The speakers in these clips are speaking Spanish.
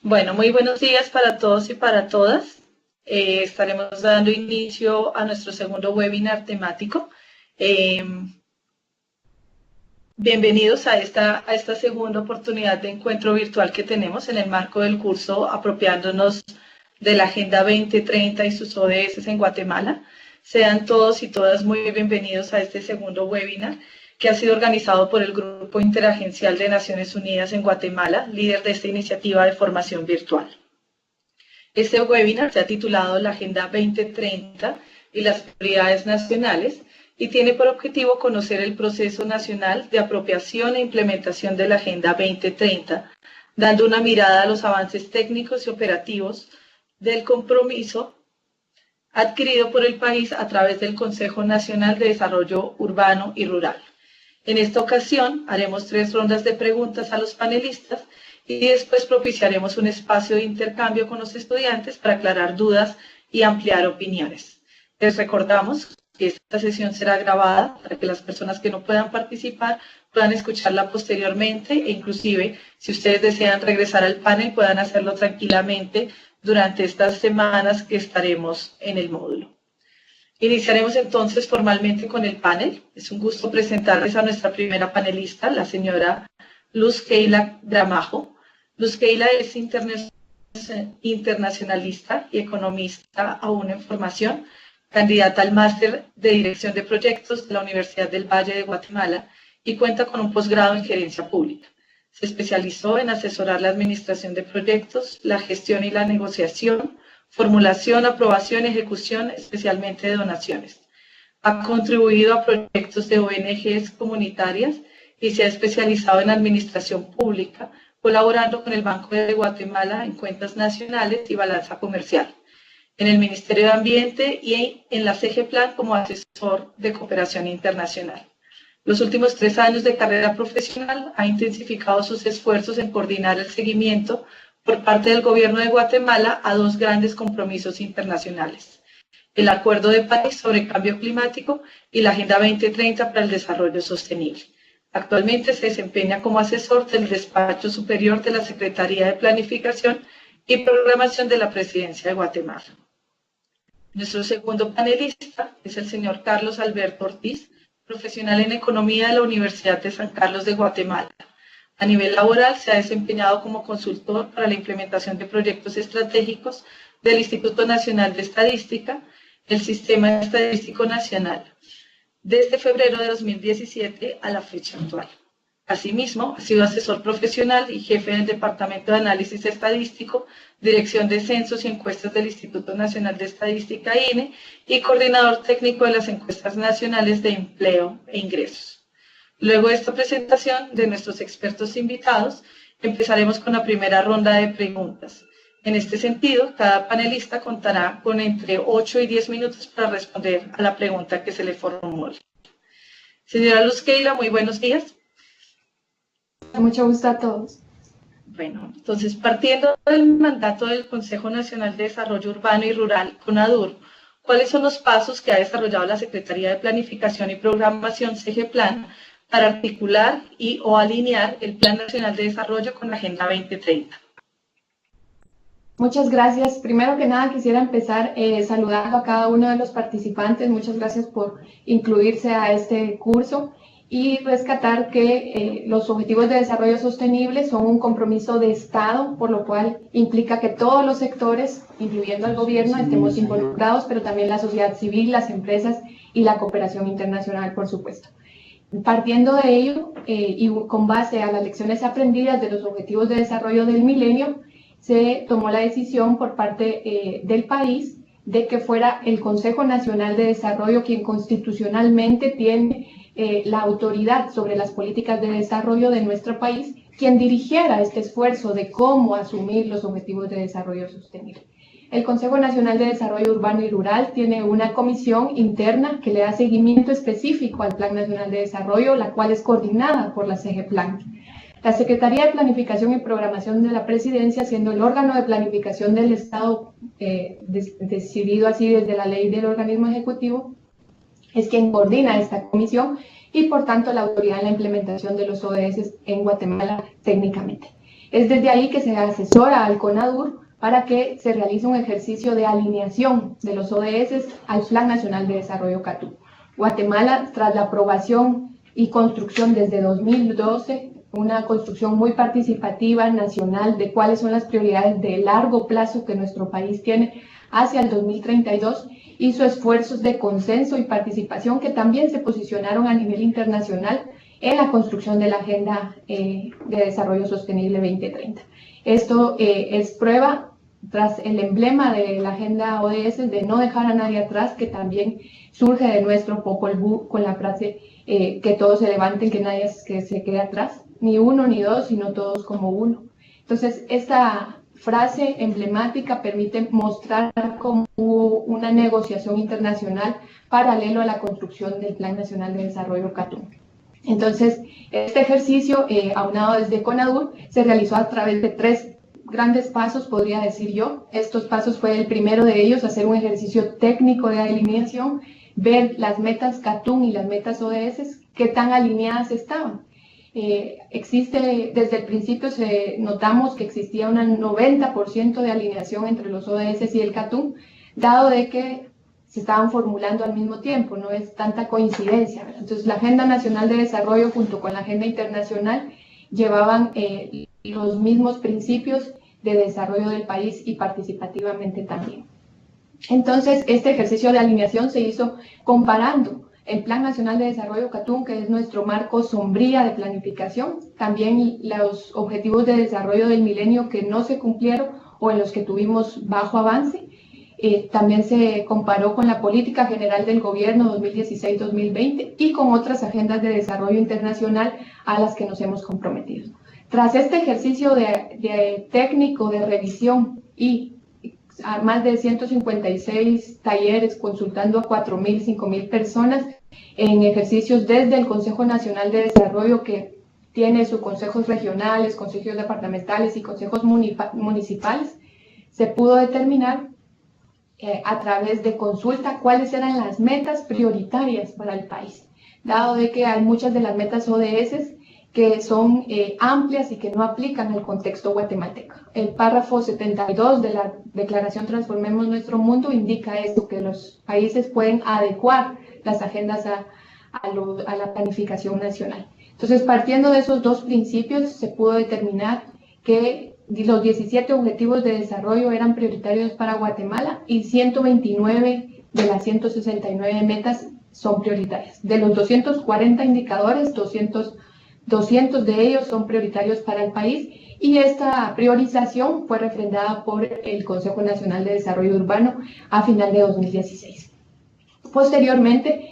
Bueno, muy buenos días para todos y para todas. Estaremos dando inicio a nuestro segundo webinar temático. Bienvenidos a esta segunda oportunidad de encuentro virtual que tenemos en el marco del curso Apropiándonos de la Agenda 2030 y sus ODS en Guatemala. Sean todos y todas muy bienvenidos a este segundo webinar que ha sido organizado por el Grupo Interagencial de Naciones Unidas en Guatemala, líder de esta iniciativa de formación virtual. Este webinar se ha titulado La Agenda 2030 y las prioridades nacionales y tiene por objetivo conocer el proceso nacional de apropiación e implementación de la Agenda 2030, dando una mirada a los avances técnicos y operativos del compromiso adquirido por el país a través del Consejo Nacional de Desarrollo Urbano y Rural. En esta ocasión haremos 3 rondas de preguntas a los panelistas y después propiciaremos un espacio de intercambio con los estudiantes para aclarar dudas y ampliar opiniones. Les recordamos que esta sesión será grabada para que las personas que no puedan participar puedan escucharla posteriormente e inclusive si ustedes desean regresar al panel puedan hacerlo tranquilamente durante estas semanas que estaremos en el módulo. Iniciaremos entonces formalmente con el panel. Es un gusto presentarles a nuestra primera panelista, la señora Luz Keila Gramajo. Luz Keila es internacionalista y economista aún en formación, candidata al máster de Dirección de Proyectos de la Universidad del Valle de Guatemala y cuenta con un posgrado en Gerencia Pública. Se especializó en asesorar la administración de proyectos, la gestión y la negociación, formulación, aprobación y ejecución, especialmente de donaciones. Ha contribuido a proyectos de ONGs comunitarias y se ha especializado en administración pública, colaborando con el Banco de Guatemala en cuentas nacionales y balanza comercial, en el Ministerio de Ambiente y en la CEGEPLAN como asesor de cooperación internacional. Los últimos 3 años de carrera profesional ha intensificado sus esfuerzos en coordinar el seguimiento por parte del Gobierno de Guatemala a 2 grandes compromisos internacionales: el Acuerdo de París sobre Cambio Climático y la Agenda 2030 para el Desarrollo Sostenible. Actualmente se desempeña como asesor del Despacho Superior de la Secretaría de Planificación y Programación de la Presidencia de Guatemala. Nuestro segundo panelista es el señor Carlos Alberto Ortiz, profesional en Economía de la Universidad de San Carlos de Guatemala. A nivel laboral se ha desempeñado como consultor para la implementación de proyectos estratégicos del Instituto Nacional de Estadística, el Sistema Estadístico Nacional, desde febrero de 2017 a la fecha actual. Asimismo, ha sido asesor profesional y jefe del Departamento de Análisis Estadístico, Dirección de Censos y Encuestas del Instituto Nacional de Estadística INE y coordinador técnico de las encuestas nacionales de empleo e ingresos. Luego de esta presentación de nuestros expertos invitados, empezaremos con la primera ronda de preguntas. En este sentido, cada panelista contará con entre 8 y 10 minutos para responder a la pregunta que se le formule. Señora Luz Keila, muy buenos días. Mucho gusto a todos. Bueno, entonces partiendo del mandato del Consejo Nacional de Desarrollo Urbano y Rural, CONADUR, ¿cuáles son los pasos que ha desarrollado la Secretaría de Planificación y Programación, CEGEPLAN, para articular o alinear el Plan Nacional de Desarrollo con la Agenda 2030? Muchas gracias. Primero que nada quisiera empezar saludando a cada uno de los participantes. Muchas gracias por incluirse a este curso y rescatar que los Objetivos de Desarrollo Sostenible son un compromiso de Estado, por lo cual implica que todos los sectores, incluyendo el gobierno, estemos involucrados, pero también la sociedad civil, las empresas y la cooperación internacional, por supuesto. Partiendo de ello y con base a las lecciones aprendidas de los Objetivos de Desarrollo del Milenio, se tomó la decisión por parte del país de que fuera el Consejo Nacional de Desarrollo quien constitucionalmente tiene la autoridad sobre las políticas de desarrollo de nuestro país, quien dirigiera este esfuerzo de cómo asumir los Objetivos de Desarrollo Sostenible. El Consejo Nacional de Desarrollo Urbano y Rural tiene una comisión interna que le da seguimiento específico al Plan Nacional de Desarrollo, la cual es coordinada por la CEGEPLAN. La Secretaría de Planificación y Programación de la Presidencia, siendo el órgano de planificación del Estado, decidido así desde la ley del organismo ejecutivo, es quien coordina esta comisión y por tanto la autoridad en la implementación de los ODS en Guatemala técnicamente. Es desde ahí que se asesora al CONADUR para que se realice un ejercicio de alineación de los ODS al Plan Nacional de Desarrollo CATU. Guatemala, tras la aprobación y construcción desde 2012, una construcción muy participativa nacional de cuáles son las prioridades de largo plazo que nuestro país tiene hacia el 2032, hizo esfuerzos de consenso y participación que también se posicionaron a nivel internacional en la construcción de la Agenda de Desarrollo Sostenible 2030. Esto es prueba, tras el emblema de la Agenda ODS, de no dejar a nadie atrás, que también surge de nuestro Popol Vuh con la frase que todos se levanten, que nadie se quede atrás, ni uno ni dos, sino todos como uno. Entonces, esta frase emblemática permite mostrar cómo hubo una negociación internacional paralelo a la construcción del Plan Nacional de Desarrollo CATU. Entonces, este ejercicio, aunado desde CONADUR, se realizó a través de 3 grandes pasos, podría decir yo. Estos pasos fue el primero de ellos, hacer un ejercicio técnico de alineación, ver las metas CATUM y las metas ODS, qué tan alineadas estaban. Desde el principio notamos que existía un 90% de alineación entre los ODS y el CATUM, dado de que se estaban formulando al mismo tiempo, no es tanta coincidencia, ¿verdad? Entonces, la Agenda Nacional de Desarrollo junto con la Agenda Internacional llevaban los mismos principios de desarrollo del país y participativamente también. Entonces, este ejercicio de alineación se hizo comparando el Plan Nacional de Desarrollo CATUM, que es nuestro marco sombría de planificación, también los objetivos de desarrollo del milenio que no se cumplieron o en los que tuvimos bajo avance. También se comparó con la Política General del Gobierno 2016-2020 y con otras agendas de desarrollo internacional a las que nos hemos comprometido. Tras este ejercicio técnico de revisión y a más de 156 talleres consultando a 4.000, 5.000 personas en ejercicios desde el Consejo Nacional de Desarrollo, que tiene sus consejos regionales, consejos departamentales y consejos municipales, se pudo determinar a través de consulta cuáles eran las metas prioritarias para el país, dado de que hay muchas de las metas ODS que son amplias y que no aplican al contexto guatemalteco. El párrafo 72 de la Declaración Transformemos Nuestro Mundo indica esto, que los países pueden adecuar las agendas a la planificación nacional. Entonces, partiendo de esos 2 principios, se pudo determinar que los 17 objetivos de desarrollo eran prioritarios para Guatemala y 129 de las 169 metas son prioritarias. De los 240 indicadores, 200 de ellos son prioritarios para el país, y esta priorización fue refrendada por el Consejo Nacional de Desarrollo Urbano a final de 2016. Posteriormente,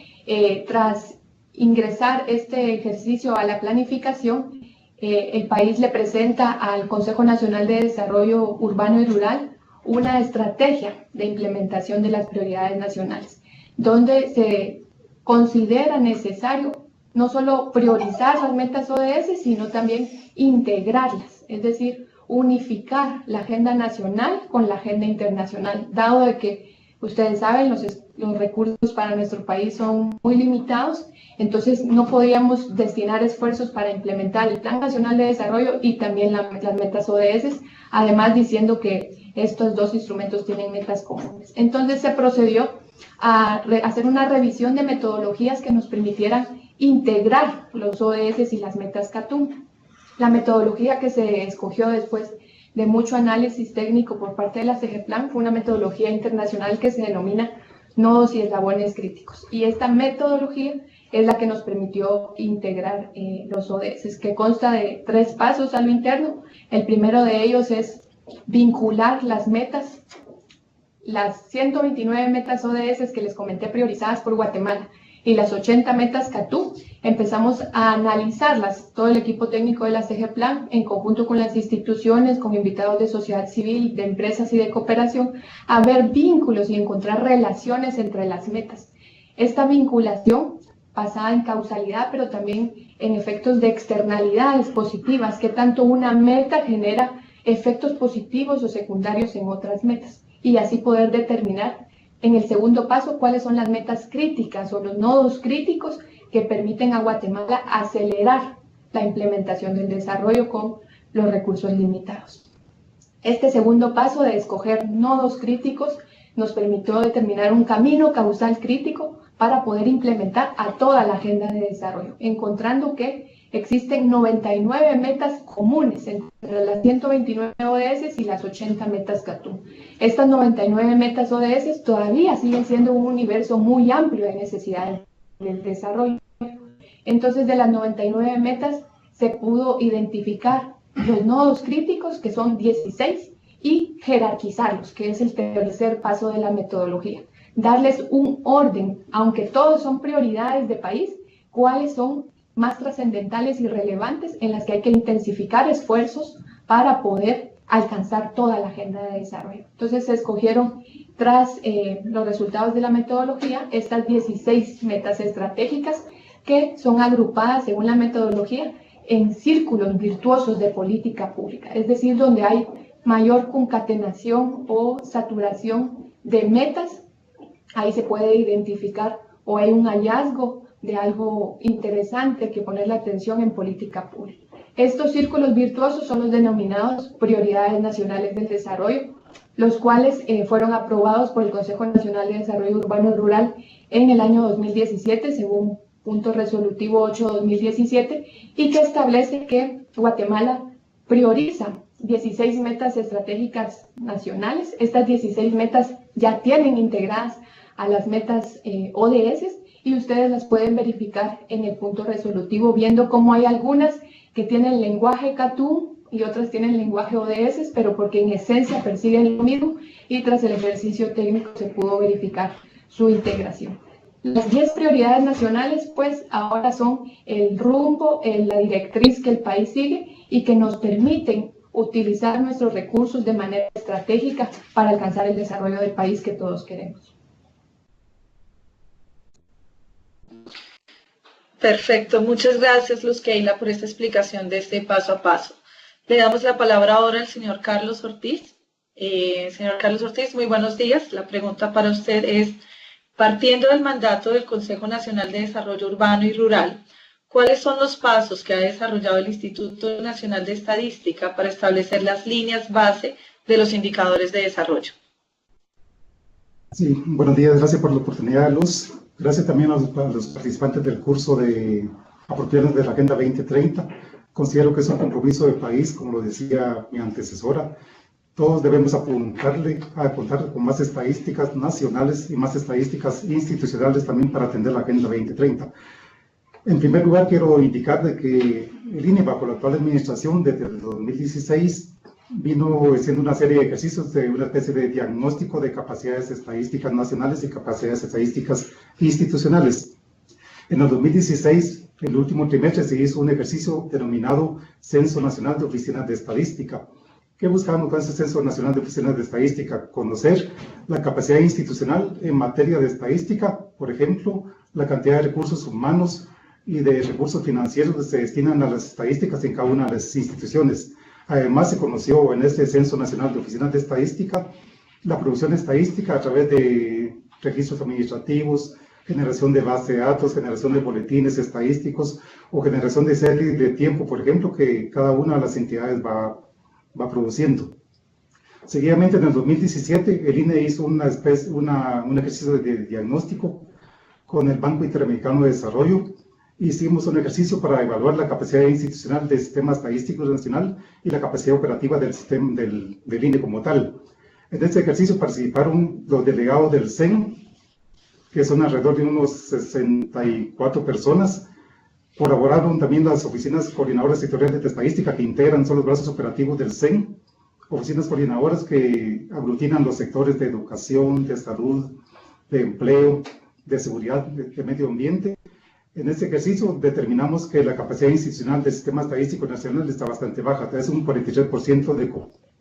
tras ingresar este ejercicio a la planificación, el país le presenta al Consejo Nacional de Desarrollo Urbano y Rural una estrategia de implementación de las prioridades nacionales, donde se considera necesario no solo priorizar las metas ODS, sino también integrarlas, es decir, unificar la agenda nacional con la agenda internacional, dado de que ustedes saben, los recursos para nuestro país son muy limitados, entonces no podíamos destinar esfuerzos para implementar el Plan Nacional de Desarrollo y también las metas ODS, además diciendo que estos 2 instrumentos tienen metas comunes. Entonces se procedió a hacer una revisión de metodologías que nos permitieran integrar los ODS y las metas CATUM. La metodología que se escogió después de mucho análisis técnico por parte de la CEGEPLAN fue una metodología internacional que se denomina nodos y eslabones críticos. Y esta metodología es la que nos permitió integrar los ODS, que consta de 3 pasos a lo interno. El primero de ellos es vincular las metas, las 129 metas ODS que les comenté priorizadas por Guatemala y las 80 metas CATU, empezamos a analizarlas, todo el equipo técnico de la CEGEPLAN, en conjunto con las instituciones, con invitados de sociedad civil, de empresas y de cooperación, a ver vínculos y encontrar relaciones entre las metas. Esta vinculación basada en causalidad, pero también en efectos de externalidades positivas, que tanto una meta genera efectos positivos o secundarios en otras metas, y así poder determinar en el segundo paso cuáles son las metas críticas o los nodos críticos que permiten a Guatemala acelerar la implementación del desarrollo con los recursos limitados. Este segundo paso de escoger nodos críticos nos permitió determinar un camino causal crítico para poder implementar a toda la agenda de desarrollo, encontrando que existen 99 metas comunes entre las 129 ODS y las 80 metas CATU. Estas 99 metas ODS todavía siguen siendo un universo muy amplio de necesidades del desarrollo. Entonces, de las 99 metas se pudo identificar los nodos críticos, que son 16, y jerarquizarlos, que es el tercer paso de la metodología. Darles un orden, aunque todos son prioridades de país, cuáles son más trascendentales y relevantes en las que hay que intensificar esfuerzos para poder alcanzar toda la agenda de desarrollo. Entonces se escogieron, tras los resultados de la metodología, estas 16 metas estratégicas que son agrupadas según la metodología en círculos virtuosos de política pública, es decir, donde hay mayor concatenación o saturación de metas. Ahí se puede identificar o hay un hallazgo de algo interesante que poner la atención en política pública. Estos círculos virtuosos son los denominados prioridades nacionales del desarrollo, los cuales fueron aprobados por el Consejo Nacional de Desarrollo Urbano y Rural en el año 2017, según punto resolutivo 8-2017, y que establece que Guatemala prioriza 16 metas estratégicas nacionales. Estas 16 metas ya tienen integradas a las metas ODS y ustedes las pueden verificar en el punto resolutivo, viendo cómo hay algunas que tienen lenguaje CATU y otras tienen lenguaje ODS, pero porque en esencia persiguen lo mismo, y tras el ejercicio técnico se pudo verificar su integración. Las 10 prioridades nacionales, pues, ahora son el rumbo, la directriz que el país sigue y que nos permiten utilizar nuestros recursos de manera estratégica para alcanzar el desarrollo del país que todos queremos. Perfecto, muchas gracias, Luz Keila, por esta explicación de este paso a paso. Le damos la palabra ahora al señor Carlos Ortiz. Señor Carlos Ortiz, muy buenos días. La pregunta para usted es, partiendo del mandato del Consejo Nacional de Desarrollo Urbano y Rural, ¿cuáles son los pasos que ha desarrollado el Instituto Nacional de Estadística para establecer las líneas base de los indicadores de desarrollo? Sí, buenos días, gracias por la oportunidad, Luz. Gracias también a los participantes del curso de apropiarnos de la Agenda 2030. Considero que es un compromiso del país, como lo decía mi antecesora. Todos debemos apuntarle a contar con más estadísticas nacionales y más estadísticas institucionales también para atender la Agenda 2030. En primer lugar, quiero indicar de que el INE, bajo la actual administración, desde el 2016, vino haciendo una serie de ejercicios de una especie de diagnóstico de capacidades estadísticas nacionales y capacidades estadísticas institucionales. En el 2016, el último trimestre, se hizo un ejercicio denominado Censo Nacional de Oficinas de Estadística. ¿Qué buscamos con ese Censo Nacional de Oficinas de Estadística? Conocer la capacidad institucional en materia de estadística, por ejemplo, la cantidad de recursos humanos y de recursos financieros que se destinan a las estadísticas en cada una de las instituciones. Además, se conoció en este Censo Nacional de Oficinas de Estadística la producción estadística a través de registros administrativos, generación de base de datos, generación de boletines estadísticos o generación de series de tiempo, por ejemplo, que cada una de las entidades va produciendo. Seguidamente, en el 2017, el INE hizo un ejercicio de diagnóstico con el Banco Interamericano de Desarrollo. Hicimos un ejercicio para evaluar la capacidad institucional del sistema estadístico nacional y la capacidad operativa del sistema del INE como tal. En este ejercicio participaron los delegados del CEN, que son alrededor de unos 64 personas. Colaboraron también las oficinas coordinadoras sectoriales de estadística, que integran, son los brazos operativos del CEN, oficinas coordinadoras que aglutinan los sectores de educación, de salud, de empleo, de seguridad, de medio ambiente. En este ejercicio determinamos que la capacidad institucional del sistema estadístico nacional está bastante baja, es un 43%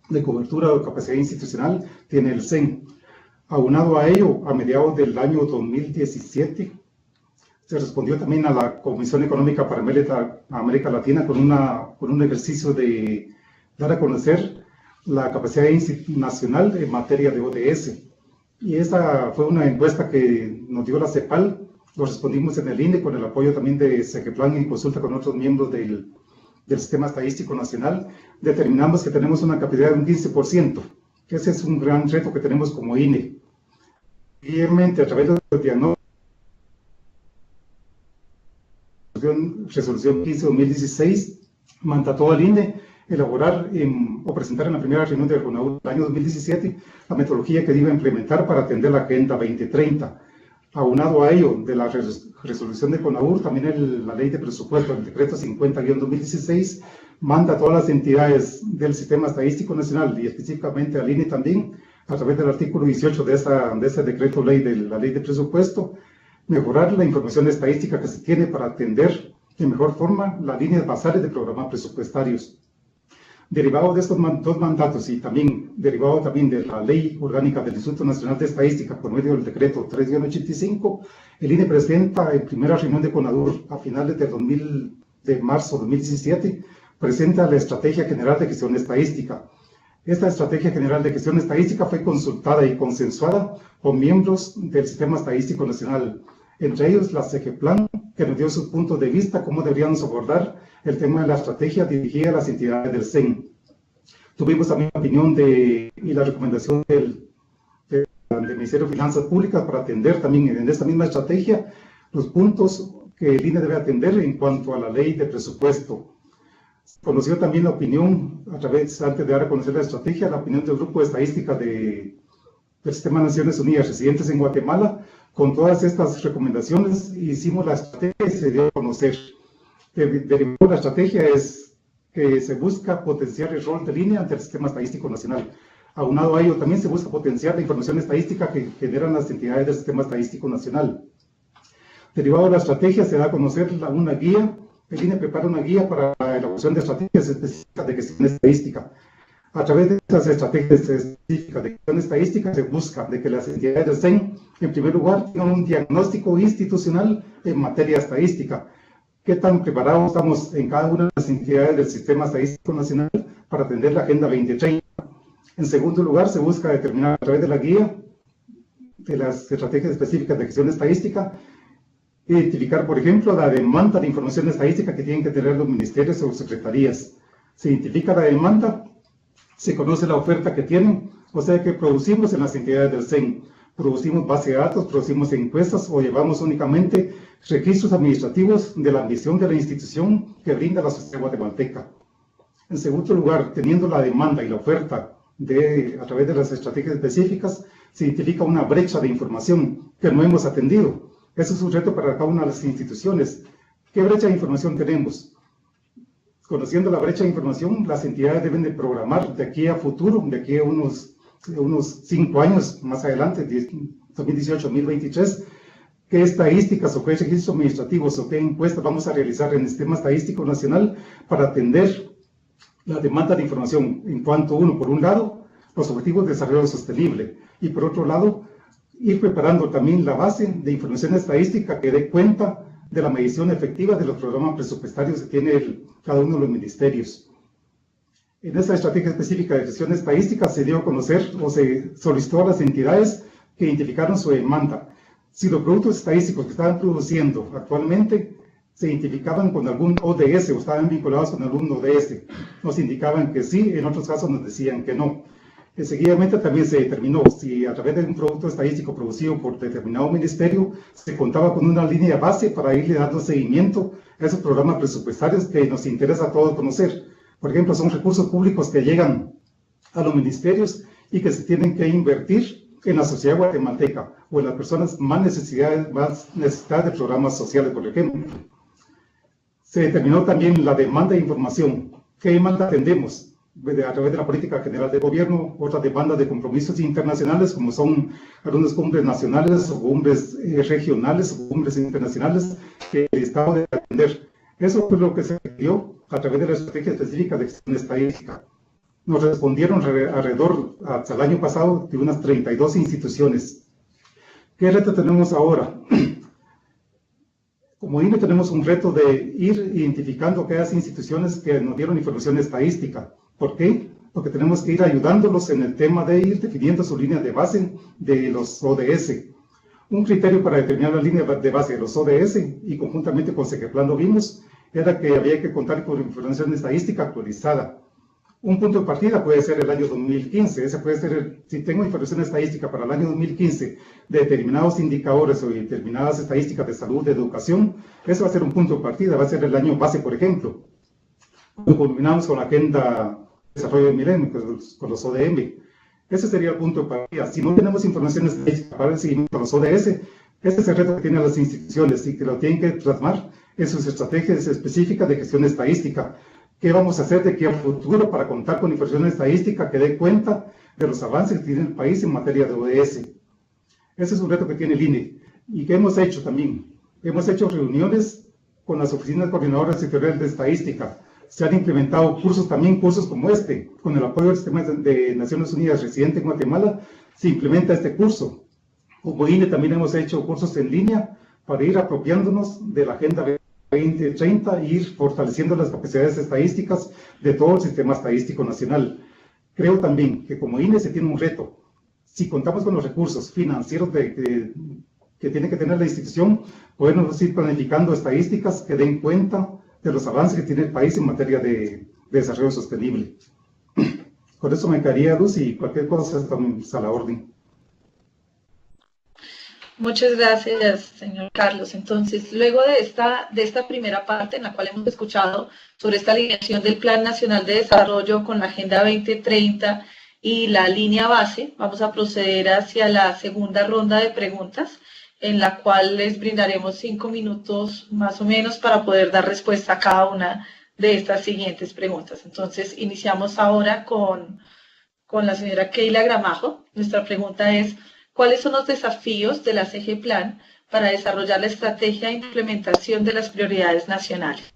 de cobertura de capacidad institucional tiene el CEN. Aunado a ello, a mediados del año 2017, se respondió también a la Comisión Económica para América Latina con un ejercicio de dar a conocer la capacidad nacional en materia de ODS. Y esta fue una encuesta que nos dio la CEPAL. Lo respondimos en el INE con el apoyo también de Segeplan y consulta con otros miembros del del Sistema Estadístico Nacional, determinamos que tenemos una capacidad de un 15%, que ese es un gran reto que tenemos como INE. Obviamente, a través de los diagnósticos, resolución 15-2016, mandató al INE elaborar o presentar en la primera reunión del CONAUR del año 2017 la metodología que iba a implementar para atender la Agenda 2030. Aunado a ello, de la resolución de CONAUR, también la ley de presupuesto, el decreto 50-2016, manda a todas las entidades del Sistema Estadístico Nacional y específicamente al INE también, a través del artículo 18 de ese decreto ley de la ley de presupuesto, mejorar la información estadística que se tiene para atender de mejor forma las líneas basales de programas presupuestarios. Derivado de estos dos mandatos y también derivado también de la Ley Orgánica del Instituto Nacional de Estadística por medio del decreto 3-85, el INE presenta en primera reunión de CONADUR a finales de marzo de 2017, presenta la Estrategia General de Gestión Estadística. Esta Estrategia General de Gestión Estadística fue consultada y consensuada con miembros del Sistema Estadístico Nacional, entre ellos la CEGEPLAN, que nos dio su punto de vista cómo deberíamos abordar el tema de la estrategia dirigida a las entidades del CEN. Tuvimos también la opinión y la recomendación del Ministerio de Finanzas Públicas para atender también en esta misma estrategia los puntos que el INE debe atender en cuanto a la ley de presupuesto. Conoció también la opinión, antes de dar a conocer la estrategia, la opinión del Grupo de Estadística del Sistema de Naciones Unidas residentes en Guatemala. Con todas estas recomendaciones hicimos la estrategia y se dio a conocer. Derivado de la estrategia es que se busca potenciar el rol del INE ante el Sistema Estadístico Nacional. Aunado a ello, también se busca potenciar la información estadística que generan las entidades del Sistema Estadístico Nacional. Derivado de la estrategia se da a conocer una guía. El INE prepara una guía para la elaboración de estrategias específicas de gestión estadística. A través de estas estrategias específicas de gestión estadística se busca de que las entidades del CEN, en primer lugar, tengan un diagnóstico institucional en materia estadística. ¿Qué tan preparados estamos en cada una de las entidades del Sistema Estadístico Nacional para atender la Agenda 2030? En segundo lugar, se busca determinar a través de la guía de las estrategias específicas de gestión estadística, identificar, por ejemplo, la demanda de información estadística que tienen que tener los ministerios o secretarías. Se identifica la demanda, se conoce la oferta que tienen, o sea que producimos en las entidades del CEN. Producimos base de datos, producimos encuestas o llevamos únicamente registros administrativos de la ambición de la institución que brinda la sociedad guatemalteca. En segundo lugar, teniendo la demanda y la oferta a través de las estrategias específicas, se identifica una brecha de información que no hemos atendido. Eso es un reto para cada una de las instituciones. ¿Qué brecha de información tenemos? Conociendo la brecha de información, las entidades deben de programar de aquí a futuro, de aquí a unos 5 años más adelante, 2018-2023, qué estadísticas o qué registros administrativos o qué encuestas vamos a realizar en el Sistema Estadístico Nacional para atender la demanda de información en cuanto, por un lado, los objetivos de desarrollo sostenible y por otro lado, ir preparando también la base de información estadística que dé cuenta de la medición efectiva de los programas presupuestarios que tiene cada uno de los ministerios. En esta estrategia específica de gestión estadística se dio a conocer o se solicitó a las entidades que identificaron su demanda. Si los productos estadísticos que estaban produciendo actualmente se identificaban con algún ODS o estaban vinculados con algún ODS, nos indicaban que sí, en otros casos nos decían que no. Seguidamente también se determinó si a través de un producto estadístico producido por determinado ministerio se contaba con una línea base para irle dando seguimiento a esos programas presupuestarios que nos interesa a todos conocer. Por ejemplo, son recursos públicos que llegan a los ministerios y que se tienen que invertir en la sociedad guatemalteca o en las personas más necesitadas de programas sociales, por ejemplo. Se determinó también la demanda de información. ¿Qué demanda atendemos? A través de la política general del gobierno, otras demandas de compromisos internacionales, como son algunas cumbres nacionales o cumbres regionales o cumbres internacionales que el Estado debe atender. Eso fue lo que se dio a través de la estrategia específica de gestión estadística. Nos respondieron alrededor, hasta el año pasado, de unas 32 instituciones. ¿Qué reto tenemos ahora? Como INE tenemos un reto de ir identificando aquellas instituciones que nos dieron información estadística. ¿Por qué? Porque tenemos que ir ayudándolos en el tema de ir definiendo su línea de base de los ODS. Un criterio para determinar la línea de base de los ODS, y conjuntamente con CEGEPLAN lo vimos, era que había que contar con información estadística actualizada. Un punto de partida puede ser el año 2015, ese puede ser, si tengo información estadística para el año 2015 de determinados indicadores o determinadas estadísticas de salud, de educación, ese va a ser un punto de partida, va a ser el año base, por ejemplo. Lo combinamos con la Agenda de Desarrollo del Milenio, con los ODS. Ese sería el punto de partida. Si no tenemos información estadística para el seguimiento de los ODS, este es el reto que tienen las instituciones y que lo tienen que plasmar en sus estrategias específicas de gestión estadística. ¿Qué vamos a hacer de aquí a futuro para contar con información estadística que dé cuenta de los avances que tiene el país en materia de ODS? Ese es un reto que tiene el INE. ¿Y qué hemos hecho también? Hemos hecho reuniones con las oficinas coordinadoras sectoriales de estadística. Se han implementado cursos también, cursos como este, con el apoyo del Sistema de Naciones Unidas residente en Guatemala, se implementa este curso. Como INE también hemos hecho cursos en línea para ir apropiándonos de la Agenda 2030 e ir fortaleciendo las capacidades estadísticas de todo el sistema estadístico nacional. Creo también que como INE se tiene un reto. Si contamos con los recursos financieros que tiene que tener la institución, podemos ir planificando estadísticas que den cuenta de los avances que tiene el país en materia de desarrollo sostenible. Con eso me quedaría, Luz, y cualquier cosa está a la orden. Muchas gracias, señor Carlos. Entonces, luego de esta primera parte en la cual hemos escuchado sobre esta alineación del Plan Nacional de Desarrollo con la Agenda 2030 y la línea base, vamos a proceder hacia la segunda ronda de preguntas, en la cual les brindaremos 5 minutos más o menos para poder dar respuesta a cada una de estas siguientes preguntas. Entonces, iniciamos ahora con la señora Keila Gramajo. Nuestra pregunta es: ¿cuáles son los desafíos de la CG Plan para desarrollar la estrategia de implementación de las prioridades nacionales?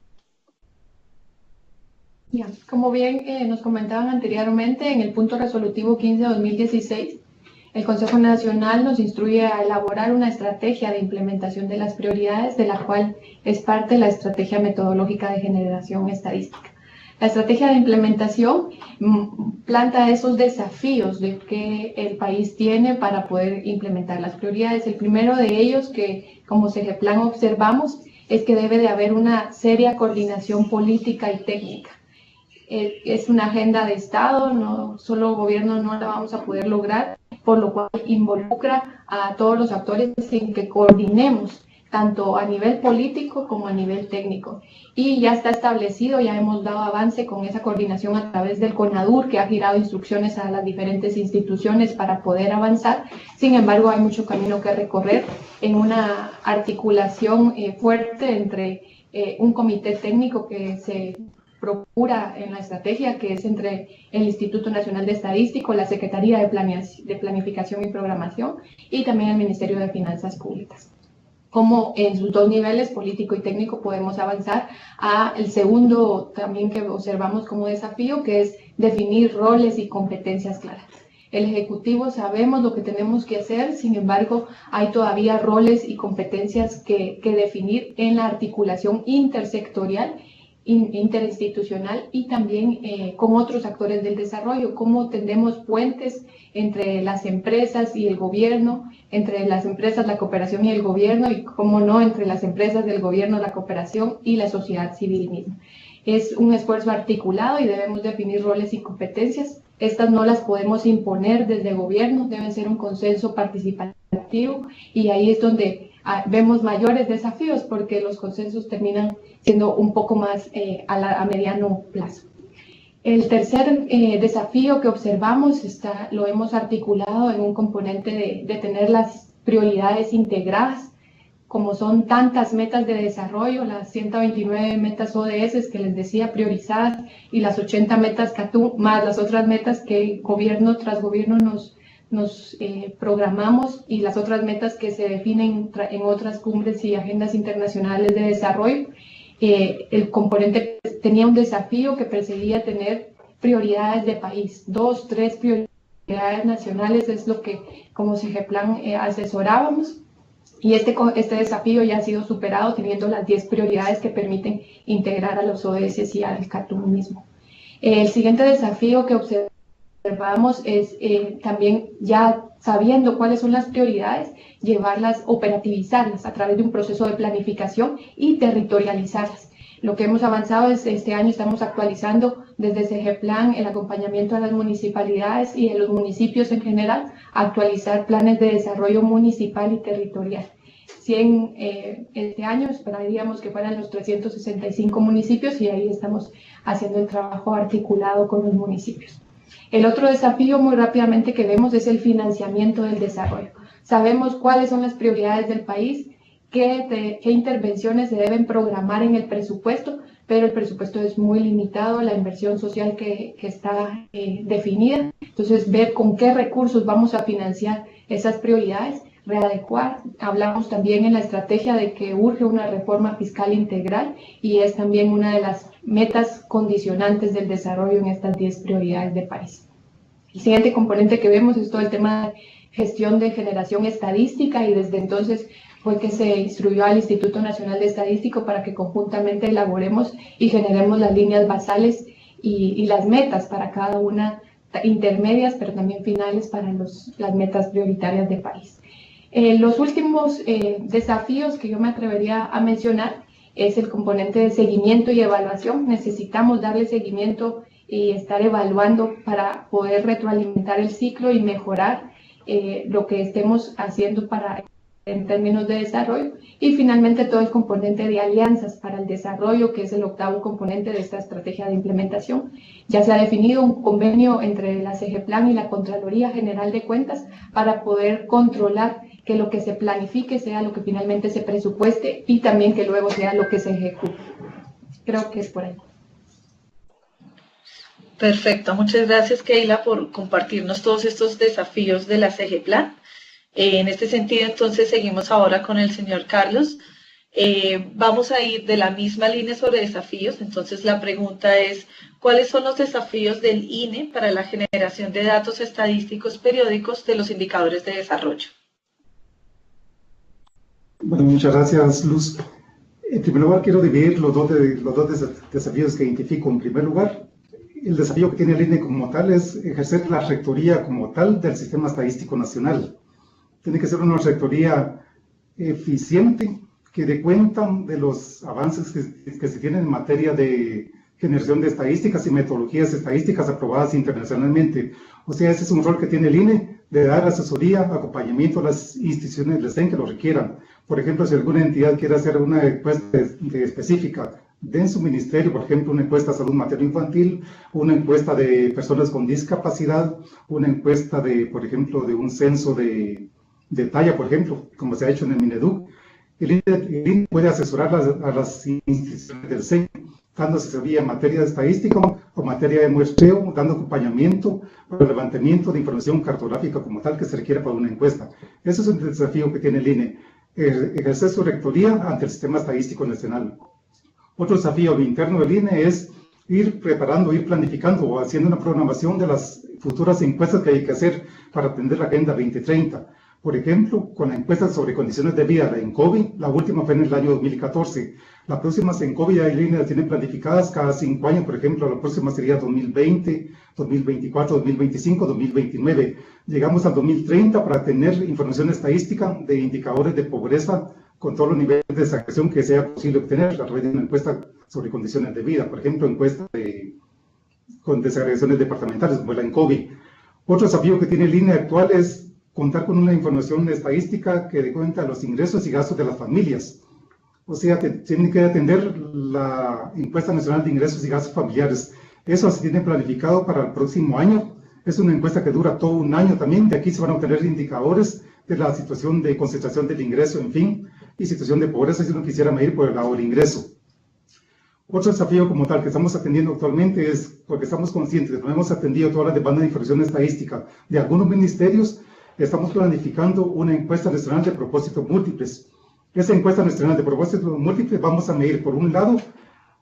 Ya, como bien nos comentaban anteriormente, en el punto resolutivo 15/2016, el Consejo Nacional nos instruye a elaborar una estrategia de implementación de las prioridades, de la cual es parte la estrategia metodológica de generación estadística. La estrategia de implementación planta esos desafíos de que el país tiene para poder implementar las prioridades. El primero de ellos, que como CGPlan observamos, es que debe de haber una seria coordinación política y técnica. Es una agenda de Estado, no solo gobierno no la vamos a poder lograr, por lo cual involucra a todos los actores en que coordinemos tanto a nivel político como a nivel técnico. Y ya está establecido, ya hemos dado avance con esa coordinación a través del CONADUR, que ha girado instrucciones a las diferentes instituciones para poder avanzar. Sin embargo, hay mucho camino que recorrer en una articulación fuerte entre un comité técnico que se procura en la estrategia, que es entre el Instituto Nacional de Estadística, la Secretaría de Planificación y Programación y también el Ministerio de Finanzas Públicas. Como en sus dos niveles, político y técnico, podemos avanzar a el segundo también que observamos como desafío, que es definir roles y competencias claras. El Ejecutivo sabemos lo que tenemos que hacer, sin embargo, hay todavía roles y competencias que definir en la articulación intersectorial, interinstitucional y también con otros actores del desarrollo, cómo tendemos puentes entre las empresas y el gobierno, entre las empresas, la cooperación y el gobierno, y cómo no, entre las empresas del gobierno, la cooperación y la sociedad civil misma. Es un esfuerzo articulado y debemos definir roles y competencias. Estas no las podemos imponer desde el gobierno, deben ser un consenso participativo, y ahí es donde vemos mayores desafíos, porque los consensos terminan siendo un poco más a mediano plazo. El tercer desafío que observamos lo hemos articulado en un componente de tener las prioridades integradas, como son tantas metas de desarrollo, las 129 metas ODS que les decía priorizadas y las 80 metas CATU, más las otras metas que gobierno tras gobierno nos programamos, y las otras metas que se definen en otras cumbres y agendas internacionales de desarrollo. El componente tenía un desafío que perseguía tener prioridades de país, 2, 3 prioridades nacionales, es lo que como CGPlan asesorábamos, y este desafío ya ha sido superado teniendo las 10 prioridades que permiten integrar a los ODS y al CATU mismo. El siguiente desafío que observamos es también, ya sabiendo cuáles son las prioridades, llevarlas, operativizarlas a través de un proceso de planificación y territorializarlas. Lo que hemos avanzado es este año estamos actualizando desde SEGEPLAN el acompañamiento a las municipalidades y a los municipios en general, a actualizar planes de desarrollo municipal y territorial. Este año esperaríamos que fueran los 365 municipios y ahí estamos haciendo el trabajo articulado con los municipios. El otro desafío muy rápidamente que vemos es el financiamiento del desarrollo. Sabemos cuáles son las prioridades del país, qué intervenciones se deben programar en el presupuesto, pero el presupuesto es muy limitado, la inversión social que está definida. Entonces, ver con qué recursos vamos a financiar esas prioridades, readecuar. Hablamos también en la estrategia de que urge una reforma fiscal integral y es también una de las metas condicionantes del desarrollo en estas 10 prioridades de país. El siguiente componente que vemos es todo el tema de gestión de generación estadística y desde entonces fue que se instruyó al Instituto Nacional de Estadístico para que conjuntamente elaboremos y generemos las líneas basales y las metas para cada una, intermedias, pero también finales para las metas prioritarias de país. Los últimos desafíos que yo me atrevería a mencionar es el componente de seguimiento y evaluación. Necesitamos darle seguimiento y estar evaluando para poder retroalimentar el ciclo y mejorar lo que estemos haciendo en términos de desarrollo. Y finalmente todo el componente de alianzas para el desarrollo, que es el octavo componente de esta estrategia de implementación. Ya se ha definido un convenio entre la SEGEPLAN y la Contraloría General de Cuentas para poder controlar que lo que se planifique sea lo que finalmente se presupueste y también que luego sea lo que se ejecute. Creo que es por ahí. Perfecto, muchas gracias Keila por compartirnos todos estos desafíos de la SEGEPLAN. En este sentido, entonces, seguimos ahora con el señor Carlos. Vamos a ir de la misma línea sobre desafíos. Entonces, la pregunta es, ¿cuáles son los desafíos del INE para la generación de datos estadísticos periódicos de los indicadores de desarrollo? Bueno, muchas gracias, Luz. En primer lugar, quiero dividir los dos desafíos que identifico. En primer lugar, el desafío que tiene el INE como tal es ejercer la rectoría como tal del Sistema Estadístico Nacional. Tiene que ser una rectoría eficiente, que dé cuenta de los avances que se tienen en materia de generación de estadísticas y metodologías estadísticas aprobadas internacionalmente. O sea, ese es un rol que tiene el INE, de dar asesoría, acompañamiento a las instituciones del STEM que lo requieran. Por ejemplo, si alguna entidad quiere hacer una encuesta específica en su ministerio, por ejemplo, una encuesta de salud materno-infantil, una encuesta de personas con discapacidad, una encuesta de, por ejemplo, de un censo de talla, por ejemplo, como se ha hecho en el Mineduc, el INE puede asesorar a las instituciones del SEN, dando asesoría en materia de estadística o materia de muestreo, dando acompañamiento para el levantamiento de información cartográfica como tal que se requiere para una encuesta. Ese es el desafío que tiene el INE, ejercer su rectoría ante el Sistema Estadístico Nacional. Otro desafío a lo interno del INE es ir preparando, ir planificando o haciendo una programación de las futuras encuestas que hay que hacer para atender la Agenda 2030. Por ejemplo, con la encuesta sobre condiciones de vida, la ENCOVI, la última fue en el año 2014. La próxima ENCOVI hay líneas tienen planificadas cada 5 años, por ejemplo, la próxima sería 2020, 2024, 2025, 2029. Llegamos al 2030 para tener información estadística de indicadores de pobreza con todos los niveles de desagregación que sea posible obtener a través de una encuesta sobre condiciones de vida, por ejemplo, encuesta con desagregaciones departamentales como la ENCOVI. Otro desafío que tiene el INE actual es contar con una información estadística que dé cuenta de los ingresos y gastos de las familias. O sea, tienen que atender la encuesta nacional de ingresos y gastos familiares. Eso se tiene planificado para el próximo año. Es una encuesta que dura todo un año también. De aquí se van a obtener indicadores de la situación de concentración del ingreso, en fin, y situación de pobreza si uno quisiera medir por el lado del ingreso. Otro desafío como tal que estamos atendiendo actualmente es, porque estamos conscientes de que no hemos atendido todas las demandas de información estadística de algunos ministerios, estamos planificando una encuesta nacional de propósitos múltiples. Esa encuesta nacional de propósitos múltiples vamos a medir, por un lado,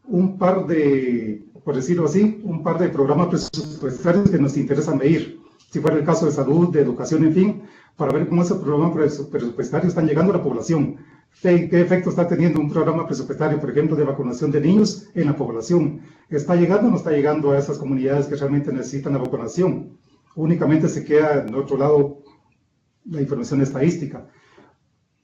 un par de, por decirlo así, un par de programas presupuestarios que nos interesa medir. Si fuera el caso de salud, de educación, en fin, para ver cómo esos programas presupuestarios están llegando a la población. ¿Qué efecto está teniendo un programa presupuestario, por ejemplo, de vacunación de niños en la población? ¿Está llegando o no está llegando a esas comunidades que realmente necesitan la vacunación? Únicamente se queda, en otro lado, la información estadística.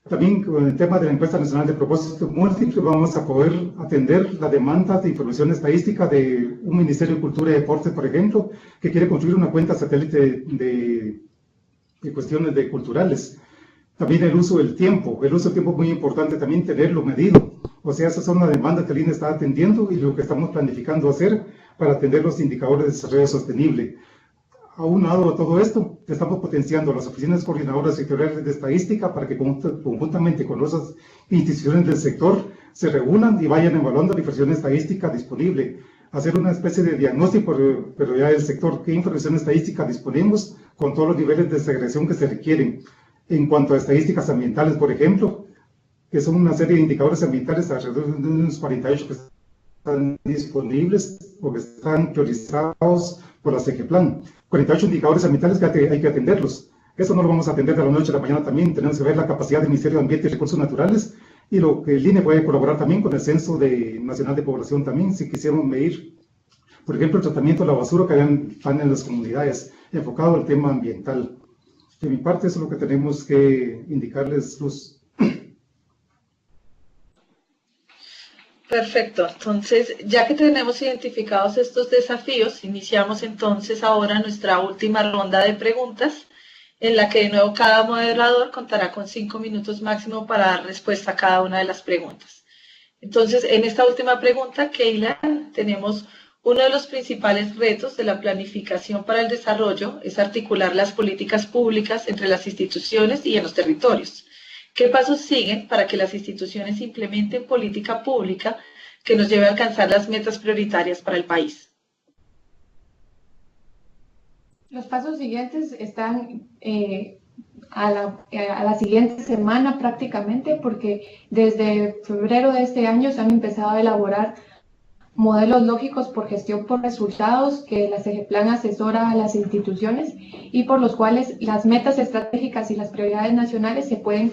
También con el tema de la encuesta nacional de propósito múltiple vamos a poder atender la demanda de información estadística de un Ministerio de Cultura y Deportes, por ejemplo, que quiere construir una cuenta satélite de cuestiones culturales. También el uso del tiempo es muy importante también tenerlo medido. O sea, esas son las demandas que el INE está atendiendo y lo que estamos planificando hacer para atender los indicadores de desarrollo sostenible. Aunado a todo esto, estamos potenciando las oficinas coordinadoras sectoriales de estadística para que conjuntamente con otras instituciones del sector se reúnan y vayan evaluando la información estadística disponible. Hacer una especie de diagnóstico, pero ya del sector, qué información estadística disponemos con todos los niveles de segregación que se requieren. En cuanto a estadísticas ambientales, por ejemplo, que son una serie de indicadores ambientales, alrededor de unos 48 que están disponibles o que están priorizados por la CEGEPLAN. 48 indicadores ambientales que hay que atenderlos. Eso no lo vamos a atender de la noche a la mañana también. Tenemos que ver la capacidad del Ministerio de Ambiente y Recursos Naturales y lo que el INE puede colaborar también con el Censo Nacional de Población también, si quisiéramos medir, por ejemplo, el tratamiento de la basura que están en las comunidades, enfocado al tema ambiental. De mi parte, eso es lo que tenemos que indicarles, Luz. Perfecto, entonces ya que tenemos identificados estos desafíos, iniciamos entonces ahora nuestra última ronda de preguntas, en la que de nuevo cada moderador contará con 5 minutos máximo para dar respuesta a cada una de las preguntas. Entonces, en esta última pregunta, Keila, tenemos uno de los principales retos de la planificación para el desarrollo es articular las políticas públicas entre las instituciones y en los territorios. ¿Qué pasos siguen para que las instituciones implementen política pública que nos lleve a alcanzar las metas prioritarias para el país? Los pasos siguientes están a la siguiente semana prácticamente, porque desde febrero de este año se han empezado a elaborar modelos lógicos por gestión por resultados que la CEGEPLAN asesora a las instituciones y por los cuales las metas estratégicas y las prioridades nacionales se pueden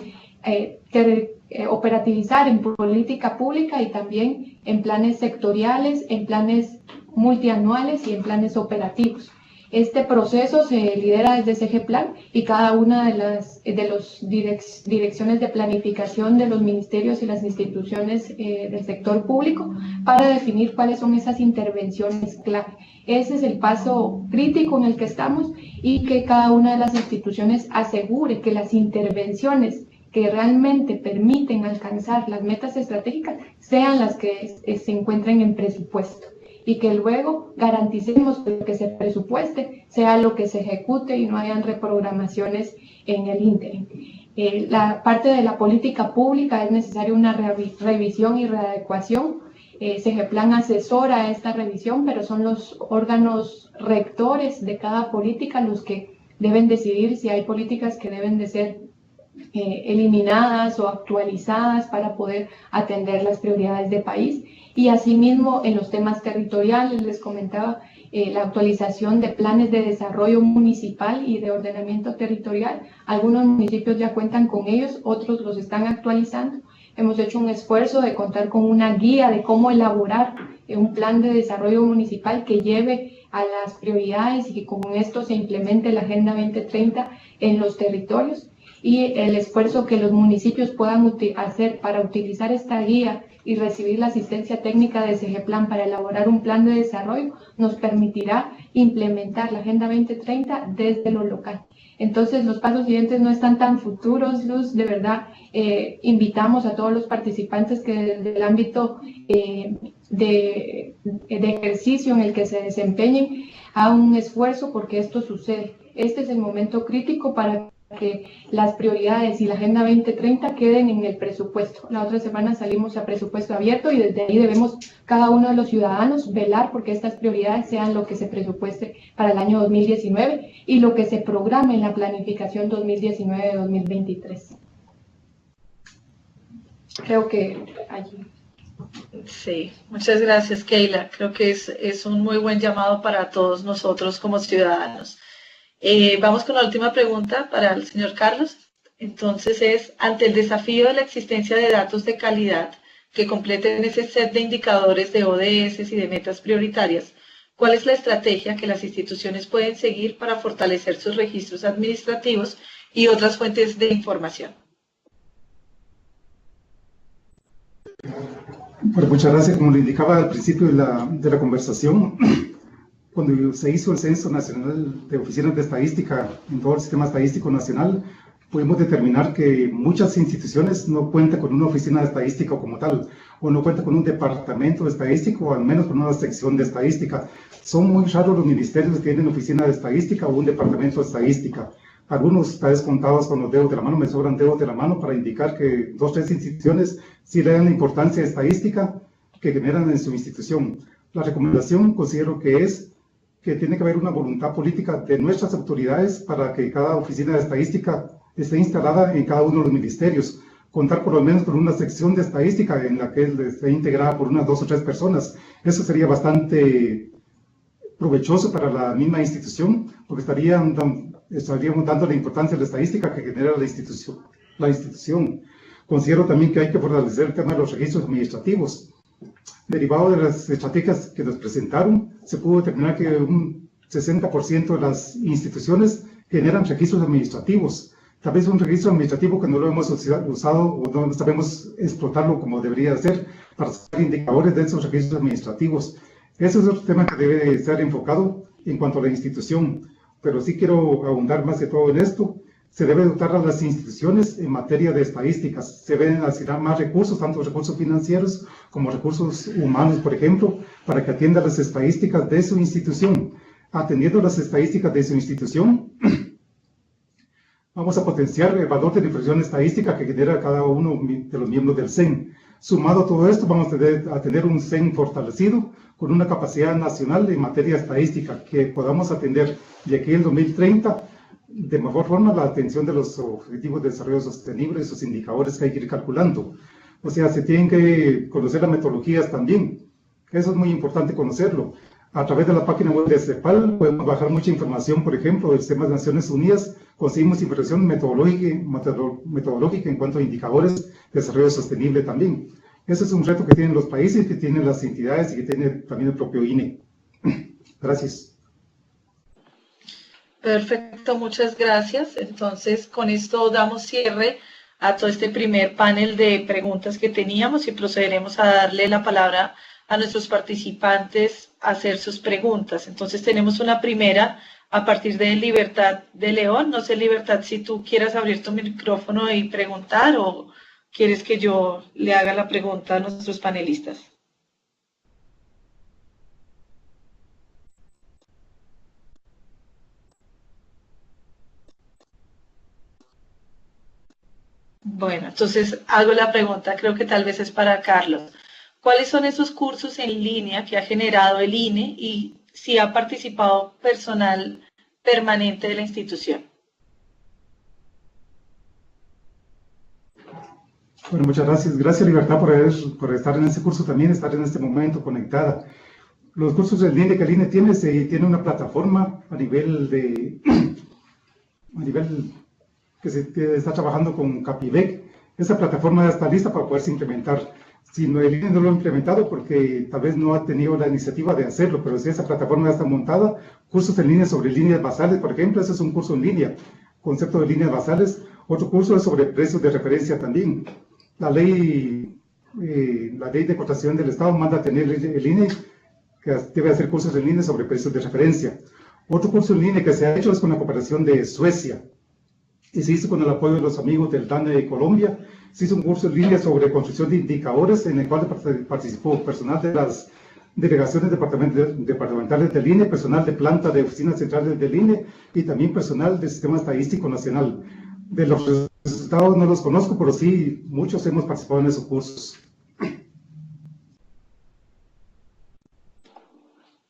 operativizar en política pública y también en planes sectoriales, en planes multianuales y en planes operativos. Este proceso se lidera desde CEGEPLAN y cada una de las direcciones de planificación de los ministerios y las instituciones del sector público para definir cuáles son esas intervenciones clave. Ese es el paso crítico en el que estamos y que cada una de las instituciones asegure que las intervenciones que realmente permiten alcanzar las metas estratégicas sean las que se encuentren en presupuesto y que luego garanticemos que lo que se presupueste sea lo que se ejecute y no hayan reprogramaciones en el ínterin. La parte de la política pública es necesaria una revisión y readecuación. CEGEPLAN asesora esta revisión, pero son los órganos rectores de cada política los que deben decidir si hay políticas que deben de ser eliminadas o actualizadas para poder atender las prioridades de país. Y asimismo en los temas territoriales les comentaba la actualización de planes de desarrollo municipal y de ordenamiento territorial. Algunos municipios ya cuentan con ellos, otros los están actualizando. Hemos hecho un esfuerzo de contar con una guía de cómo elaborar un plan de desarrollo municipal que lleve a las prioridades y que con esto se implemente la Agenda 2030 en los territorios. Y el esfuerzo que los municipios puedan hacer para utilizar esta guía y recibir la asistencia técnica de CEGEPLAN para elaborar un plan de desarrollo nos permitirá implementar la Agenda 2030 desde lo local. Entonces los pasos siguientes no están tan futuros, Luz, de verdad invitamos a todos los participantes que desde el ámbito de ejercicio en el que se desempeñen hagan un esfuerzo porque esto sucede. Este es el momento crítico para que las prioridades y la Agenda 2030 queden en el presupuesto. La otra semana salimos a presupuesto abierto y desde ahí debemos cada uno de los ciudadanos velar porque estas prioridades sean lo que se presupueste para el año 2019 y lo que se programe en la planificación 2019-2023. Creo que allí. Sí, muchas gracias, Keila. Creo que es un muy buen llamado para todos nosotros como ciudadanos. Vamos con la última pregunta para el señor Carlos. Entonces es, ante el desafío de la existencia de datos de calidad que completen ese set de indicadores de ODS y de metas prioritarias, ¿cuál es la estrategia que las instituciones pueden seguir para fortalecer sus registros administrativos y otras fuentes de información? Bueno, muchas gracias. Como le indicaba al principio de la conversación, cuando se hizo el Censo Nacional de Oficinas de Estadística en todo el sistema estadístico nacional, pudimos determinar que muchas instituciones no cuentan con una oficina de estadística como tal, o no cuentan con un departamento de estadística, o al menos con una sección de estadística. Son muy raros los ministerios que tienen oficina de estadística o un departamento de estadística. Algunos están descontados con los dedos de la mano, me sobran dedos de la mano para indicar que 2 o 3 instituciones sí le dan la importancia de estadística que generan en su institución. La recomendación considero que es que tiene que haber una voluntad política de nuestras autoridades para que cada oficina de estadística esté instalada en cada uno de los ministerios, contar por lo menos con una sección de estadística en la que esté integrada por unas 2 o 3 personas. Eso sería bastante provechoso para la misma institución, porque estaríamos dando la importancia de la estadística que genera la institución. Considero también que hay que fortalecer el tema de los registros administrativos. Derivado de las estrategias que nos presentaron, se pudo determinar que un 60% de las instituciones generan registros administrativos. Tal vez un registro administrativo que no lo hemos usado o no sabemos explotarlo como debería ser para sacar indicadores de esos registros administrativos. Ese es otro tema que debe ser enfocado en cuanto a la institución, pero sí quiero abundar más que todo en esto. Se debe dotar a las instituciones en materia de estadísticas. Se deben asignar más recursos, tanto recursos financieros como recursos humanos, por ejemplo, para que atienda las estadísticas de su institución. Atendiendo las estadísticas de su institución, vamos a potenciar el valor de la información estadística que genera cada uno de los miembros del CEN. Sumado a todo esto, vamos a tener un CEN fortalecido con una capacidad nacional en materia estadística que podamos atender de aquí al 2030 de mejor forma la atención de los objetivos de desarrollo sostenible y sus indicadores que hay que ir calculando. O sea, se tienen que conocer las metodologías también. Eso es muy importante conocerlo. A través de la página web de CEPAL podemos bajar mucha información, por ejemplo, del sistema de Naciones Unidas, conseguimos información metodológica en cuanto a indicadores de desarrollo sostenible también. Ese es un reto que tienen los países, que tienen las entidades y que tiene también el propio INE. Gracias. Perfecto, muchas gracias. Entonces, con esto damos cierre a todo este primer panel de preguntas que teníamos y procederemos a darle la palabra a nuestros participantes a hacer sus preguntas. Entonces, tenemos una primera a partir de Libertad de León. No sé, Libertad, si tú quieras abrir tu micrófono y preguntar o quieres que yo le haga la pregunta a nuestros panelistas. Bueno, entonces hago la pregunta, creo que tal vez es para Carlos. ¿Cuáles son esos cursos en línea que ha generado el INE y si ha participado personal permanente de la institución? Bueno, muchas gracias. Gracias, Libertad, por estar en ese curso también, estar en este momento conectada. Los cursos en línea que el INE tiene una plataforma a nivel que se está trabajando con Capivec. Esa plataforma ya está lista para poderse implementar. Si no, el INE no lo ha implementado porque tal vez no ha tenido la iniciativa de hacerlo, pero si esa plataforma ya está montada, cursos en línea sobre líneas basales, por ejemplo, ese es un curso en línea, concepto de líneas basales. Otro curso es sobre precios de referencia también. La ley de cotación del Estado manda a tener el INE, que debe hacer cursos en línea sobre precios de referencia. Otro curso en línea que se ha hecho es con la cooperación de Suecia, y se hizo con el apoyo de los amigos del DANE de Colombia. Se hizo un curso en línea sobre construcción de indicadores, en el cual participó personal de las delegaciones departamentales del INE, personal de planta de oficinas centrales del INE y también personal del Sistema Estadístico Nacional. De los resultados no los conozco, pero sí, muchos hemos participado en esos cursos.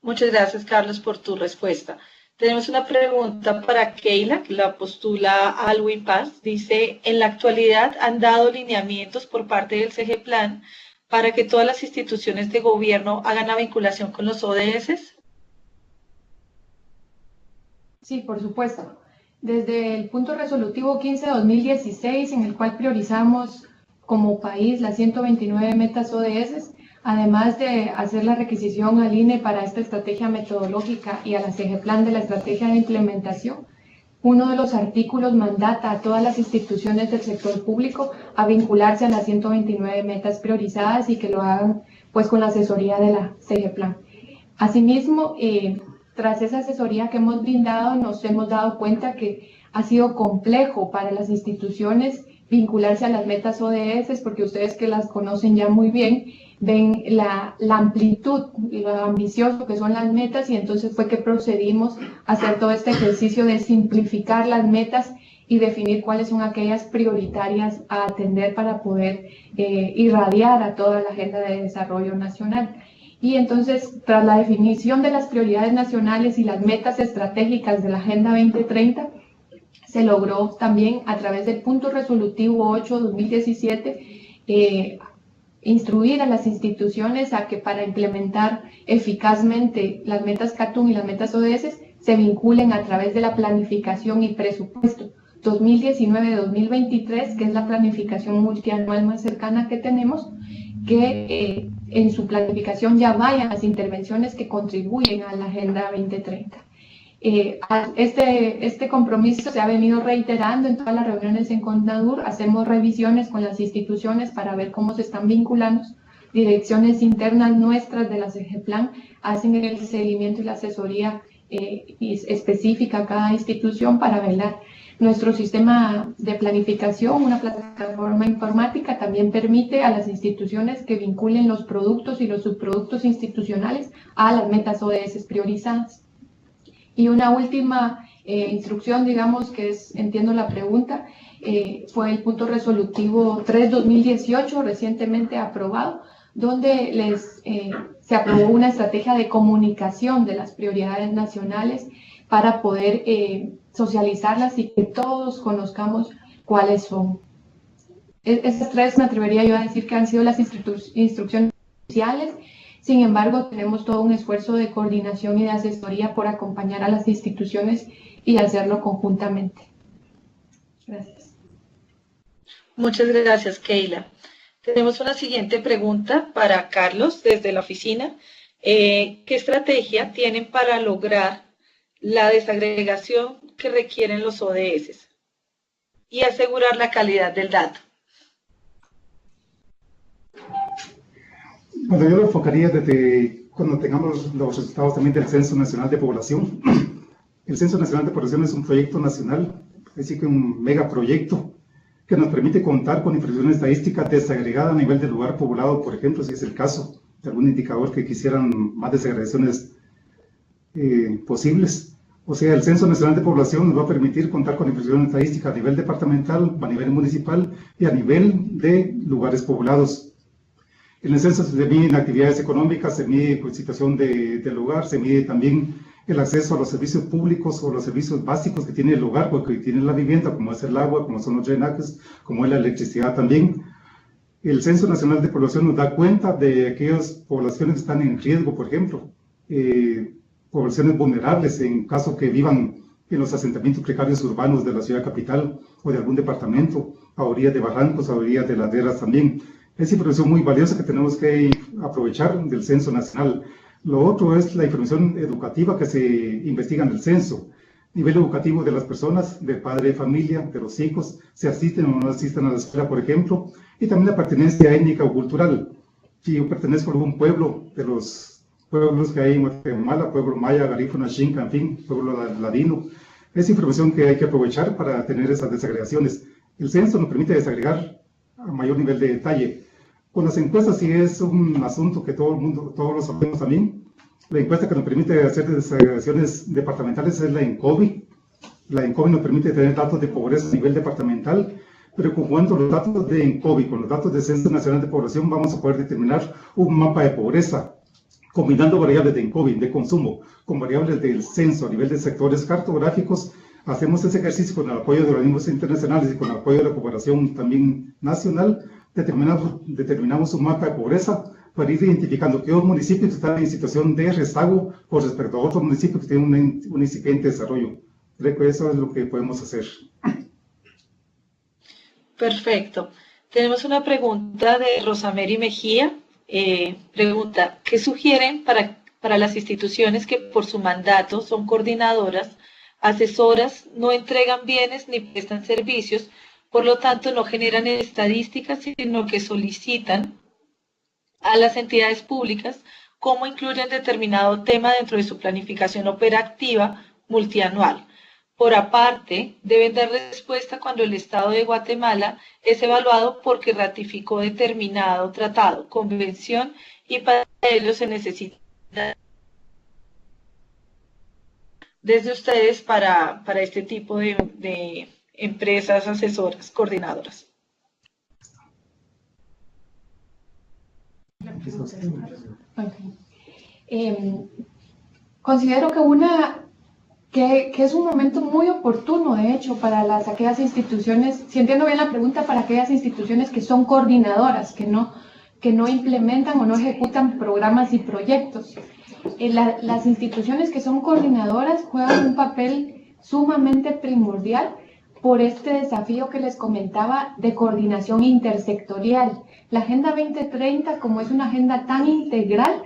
Muchas gracias, Carlos, por tu respuesta. Tenemos una pregunta para Keila, que la postula Alwin Paz. Dice, en la actualidad han dado lineamientos por parte del CGPLAN para que todas las instituciones de gobierno hagan la vinculación con los ODS. Sí, por supuesto. Desde el punto resolutivo 15/2016, en el cual priorizamos como país las 129 metas ODS, además de hacer la requisición al INE para esta estrategia metodológica y a la CGPLAN de la estrategia de implementación, uno de los artículos mandata a todas las instituciones del sector público a vincularse a las 129 metas priorizadas y que lo hagan pues con la asesoría de la CGPLAN. Asimismo, tras esa asesoría que hemos brindado, nos hemos dado cuenta que ha sido complejo para las instituciones vincularse a las metas ODS, porque ustedes que las conocen ya muy bien, ven la amplitud y lo ambicioso que son las metas, y entonces fue que procedimos a hacer todo este ejercicio de simplificar las metas y definir cuáles son aquellas prioritarias a atender para poder irradiar a toda la agenda de desarrollo nacional. Y entonces, tras la definición de las prioridades nacionales y las metas estratégicas de la Agenda 2030, se logró también a través del punto resolutivo 8/2017 instruir a las instituciones a que para implementar eficazmente las metas CARTUM y las metas ODS se vinculen a través de la planificación y presupuesto 2019-2023, que es la planificación multianual más cercana que tenemos, que en su planificación ya vayan las intervenciones que contribuyen a la Agenda 2030. Este compromiso se ha venido reiterando en todas las reuniones en CONADUR. Hacemos revisiones con las instituciones para ver cómo se están vinculando. Direcciones internas nuestras de la CGPLAN hacen el seguimiento y la asesoría específica a cada institución para velar. Nuestro sistema de planificación, una plataforma informática, también permite a las instituciones que vinculen los productos y los subproductos institucionales a las metas ODS priorizadas. Y una última instrucción, digamos, que es, entiendo la pregunta, fue el punto resolutivo 3/2018, recientemente aprobado, donde se aprobó una estrategia de comunicación de las prioridades nacionales para poder socializarlas y que todos conozcamos cuáles son. Esas tres me atrevería yo a decir que han sido las instrucciones iniciales. Sin embargo, tenemos todo un esfuerzo de coordinación y de asesoría por acompañar a las instituciones y hacerlo conjuntamente. Gracias. Muchas gracias, Keila. Tenemos una siguiente pregunta para Carlos desde la oficina. ¿Qué estrategia tienen para lograr la desagregación que requieren los ODS y asegurar la calidad del dato? Bueno, yo lo enfocaría desde cuando tengamos los resultados también del Censo Nacional de Población. El Censo Nacional de Población es un proyecto nacional, es decir, que un megaproyecto que nos permite contar con información estadística desagregada a nivel del lugar poblado, por ejemplo, si es el caso de algún indicador que quisieran más desagregaciones posibles. O sea, el Censo Nacional de Población nos va a permitir contar con información estadística a nivel departamental, a nivel municipal y a nivel de lugares poblados. En el censo se miden actividades económicas, se mide pues, situación del lugar, se mide también el acceso a los servicios públicos o los servicios básicos que tiene el lugar, porque tiene la vivienda, como es el agua, como son los drenajes, como es la electricidad también. El Censo Nacional de Población nos da cuenta de aquellas poblaciones que están en riesgo, por ejemplo, poblaciones vulnerables en caso que vivan en los asentamientos precarios urbanos de la ciudad capital o de algún departamento, a orillas de barrancos, a orillas de laderas también. Es información muy valiosa que tenemos que aprovechar del Censo Nacional. Lo otro es la información educativa que se investiga en el censo. Nivel educativo de las personas, del padre de familia, de los hijos, si asisten o no asisten a la escuela, por ejemplo, y también la pertenencia étnica o cultural. Si yo pertenezco a algún pueblo, de los pueblos que hay en Guatemala, pueblo maya, garífuna, xinca, en fin, pueblo ladino, es información que hay que aprovechar para tener esas desagregaciones. El censo nos permite desagregar a mayor nivel de detalle. Con las encuestas sí es un asunto que todo el mundo, todos lo sabemos también. La encuesta que nos permite hacer desagregaciones departamentales es la ENCOBI. La ENCOBI nos permite tener datos de pobreza a nivel departamental, pero conjugando los datos de ENCOBI con los datos del Censo Nacional de Población vamos a poder determinar un mapa de pobreza, combinando variables de ENCOBI, de consumo, con variables del censo a nivel de sectores cartográficos. Hacemos ese ejercicio con el apoyo de organismos internacionales y con el apoyo de la cooperación también nacional. Determinamos un mapa de pobreza para ir identificando qué municipios están en situación de rezago con respecto a otros municipios que tienen un incipiente desarrollo. Creo que eso es lo que podemos hacer. Perfecto. Tenemos una pregunta de Rosamary Mejía. Pregunta, ¿qué sugieren para las instituciones que por su mandato son coordinadoras, asesoras, no entregan bienes ni prestan servicios, por lo tanto no generan estadísticas, sino que solicitan a las entidades públicas cómo incluyen determinado tema dentro de su planificación operativa multianual. Por aparte, deben dar respuesta cuando el Estado de Guatemala es evaluado porque ratificó determinado tratado, convención, y para ello se necesita desde ustedes para este tipo de empresas asesoras, coordinadoras. Okay. Considero que es un momento muy oportuno, de hecho, para aquellas instituciones, si entiendo bien la pregunta, para aquellas instituciones que son coordinadoras, que no implementan o no ejecutan programas y proyectos. Las instituciones que son coordinadoras juegan un papel sumamente primordial por este desafío que les comentaba de coordinación intersectorial. La Agenda 2030, como es una agenda tan integral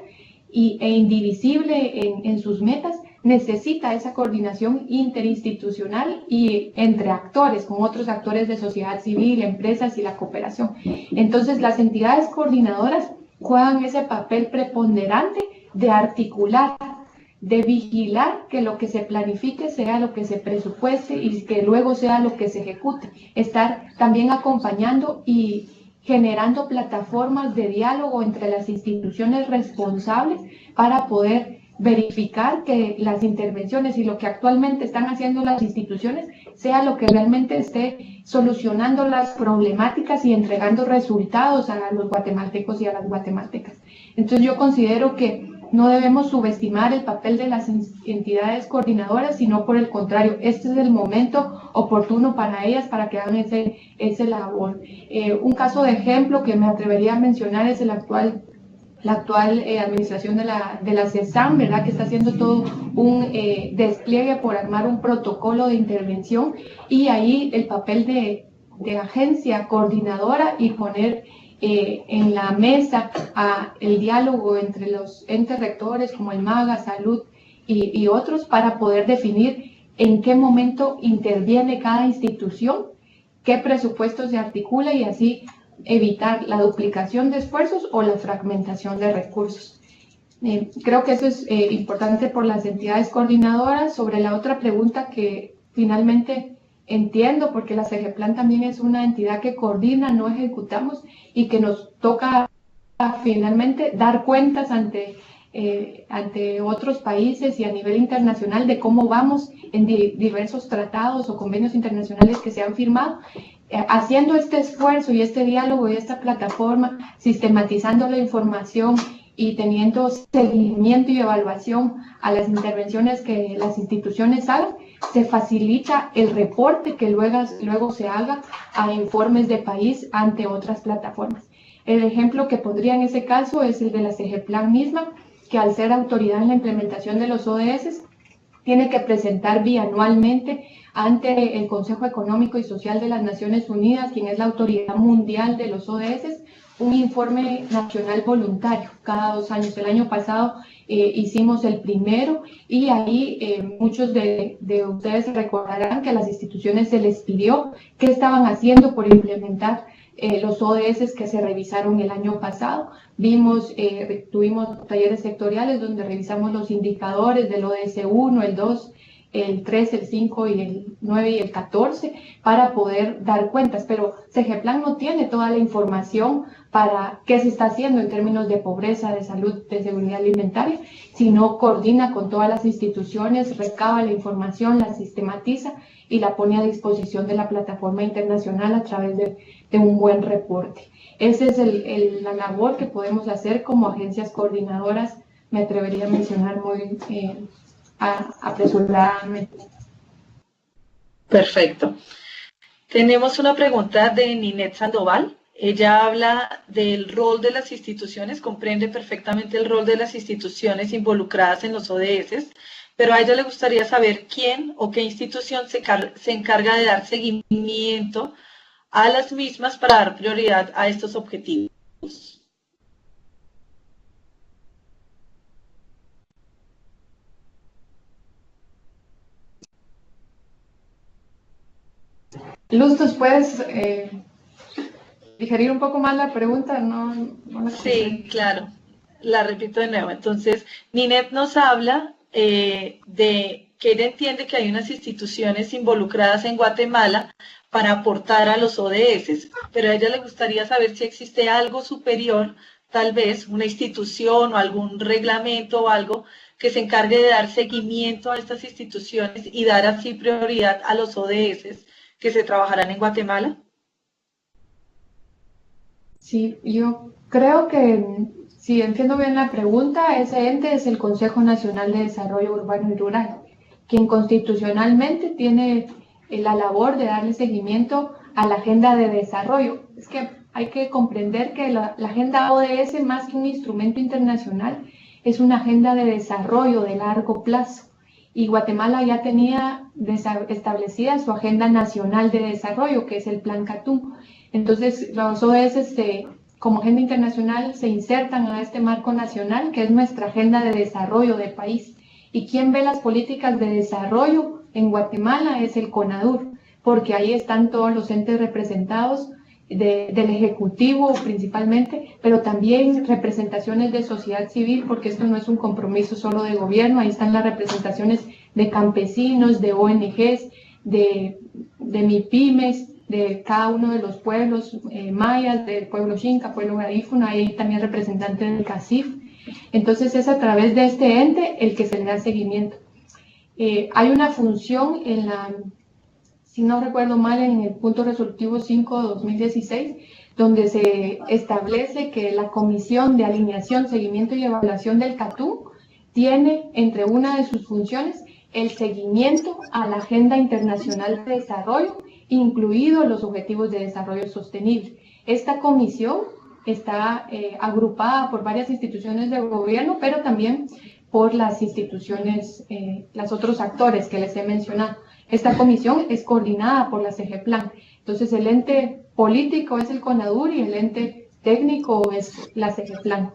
e indivisible en sus metas, necesita esa coordinación interinstitucional y entre actores, con otros actores de sociedad civil, empresas y la cooperación. Entonces, las entidades coordinadoras juegan ese papel preponderante de articular, de vigilar que lo que se planifique sea lo que se presupueste y que luego sea lo que se ejecute. Estar también acompañando y generando plataformas de diálogo entre las instituciones responsables para poder verificar que las intervenciones y lo que actualmente están haciendo las instituciones sea lo que realmente esté solucionando las problemáticas y entregando resultados a los guatemaltecos y a las guatemaltecas. Entonces yo considero que no debemos subestimar el papel de las entidades coordinadoras, sino por el contrario, este es el momento oportuno para ellas para que hagan ese labor. Un caso de ejemplo que me atrevería a mencionar es la actual administración de la CESAM, ¿verdad? Que está haciendo todo un despliegue por armar un protocolo de intervención, y ahí el papel de agencia coordinadora y poner en la mesa el diálogo entre los entes rectores como el MAGA, Salud y otros, para poder definir en qué momento interviene cada institución, qué presupuesto se articula, y así evitar la duplicación de esfuerzos o la fragmentación de recursos. Creo que eso es importante por las entidades coordinadoras. Sobre la otra pregunta, que finalmente entiendo, porque la CEGEPLAN también es una entidad que coordina, no ejecutamos, y que nos toca finalmente dar cuentas ante otros países y a nivel internacional de cómo vamos en diversos tratados o convenios internacionales que se han firmado, haciendo este esfuerzo y este diálogo y esta plataforma, sistematizando la información y teniendo seguimiento y evaluación a las intervenciones que las instituciones hagan, se facilita el reporte que luego se haga a informes de país ante otras plataformas. El ejemplo que pondría en ese caso es el de la CEGEPLAN misma, que al ser autoridad en la implementación de los ODS, tiene que presentar bianualmente ante el Consejo Económico y Social de las Naciones Unidas, quien es la autoridad mundial de los ODS, un informe nacional voluntario cada 2 años. El año pasado hicimos el primero, y ahí muchos de ustedes recordarán que a las instituciones se les pidió qué estaban haciendo por implementar los ODS que se revisaron el año pasado. Tuvimos talleres sectoriales donde revisamos los indicadores del ODS 1, el 2, el 3, el 5 y el 9 y el 14 para poder dar cuentas, pero CEGEPLAN no tiene toda la información para qué se está haciendo en términos de pobreza, de salud, de seguridad alimentaria, sino coordina con todas las instituciones, recaba la información, la sistematiza y la pone a disposición de la plataforma internacional a través de un buen reporte. Esa es la labor que podemos hacer como agencias coordinadoras, me atrevería a mencionar muy apresuradamente. Perfecto. Tenemos una pregunta de Ninette Sandoval. Ella habla del rol de las instituciones, comprende perfectamente el rol de las instituciones involucradas en los ODS, pero a ella le gustaría saber quién o qué institución se encarga de dar seguimiento a las mismas para dar prioridad a estos objetivos. Luz, ¿puedes digerir un poco más la pregunta, no la Sí, claro. La repito de nuevo. Entonces, Ninet nos habla de que ella entiende que hay unas instituciones involucradas en Guatemala para aportar a los ODS, pero a ella le gustaría saber si existe algo superior, tal vez una institución o algún reglamento o algo que se encargue de dar seguimiento a estas instituciones y dar así prioridad a los ODS que se trabajarán en Guatemala. Sí, yo creo que, si entiendo bien la pregunta, ese ente es el Consejo Nacional de Desarrollo Urbano y Rural, quien constitucionalmente tiene la labor de darle seguimiento a la agenda de desarrollo. Es que hay que comprender que la agenda ODS, más que un instrumento internacional, es una agenda de desarrollo de largo plazo. Y Guatemala ya tenía establecida su agenda nacional de desarrollo, que es el Plan Catún. Entonces, los ODS como agenda internacional se insertan a este marco nacional, que es nuestra agenda de desarrollo del país. ¿Y quién ve las políticas de desarrollo en Guatemala? Es el CONADUR, porque ahí están todos los entes representados del Ejecutivo principalmente, pero también representaciones de sociedad civil, porque esto no es un compromiso solo de gobierno, ahí están las representaciones de campesinos, de ONGs, de MIPYMES, de cada uno de los pueblos mayas, del pueblo Xinca, pueblo garífuna, hay también representantes del CACIF. Entonces es a través de este ente el que se le da seguimiento. Hay una función en si no recuerdo mal, en el punto resolutivo 5 de 2016, donde se establece que la Comisión de Alineación, Seguimiento y Evaluación del CATún tiene entre una de sus funciones el seguimiento a la Agenda Internacional de Desarrollo, incluidos los Objetivos de Desarrollo Sostenible. Esta comisión está agrupada por varias instituciones de gobierno, pero también por las instituciones, los otros actores que les he mencionado. Esta comisión es coordinada por la CEGEPLAN. Entonces, el ente político es el CONADUR y el ente técnico es la CEGEPLAN.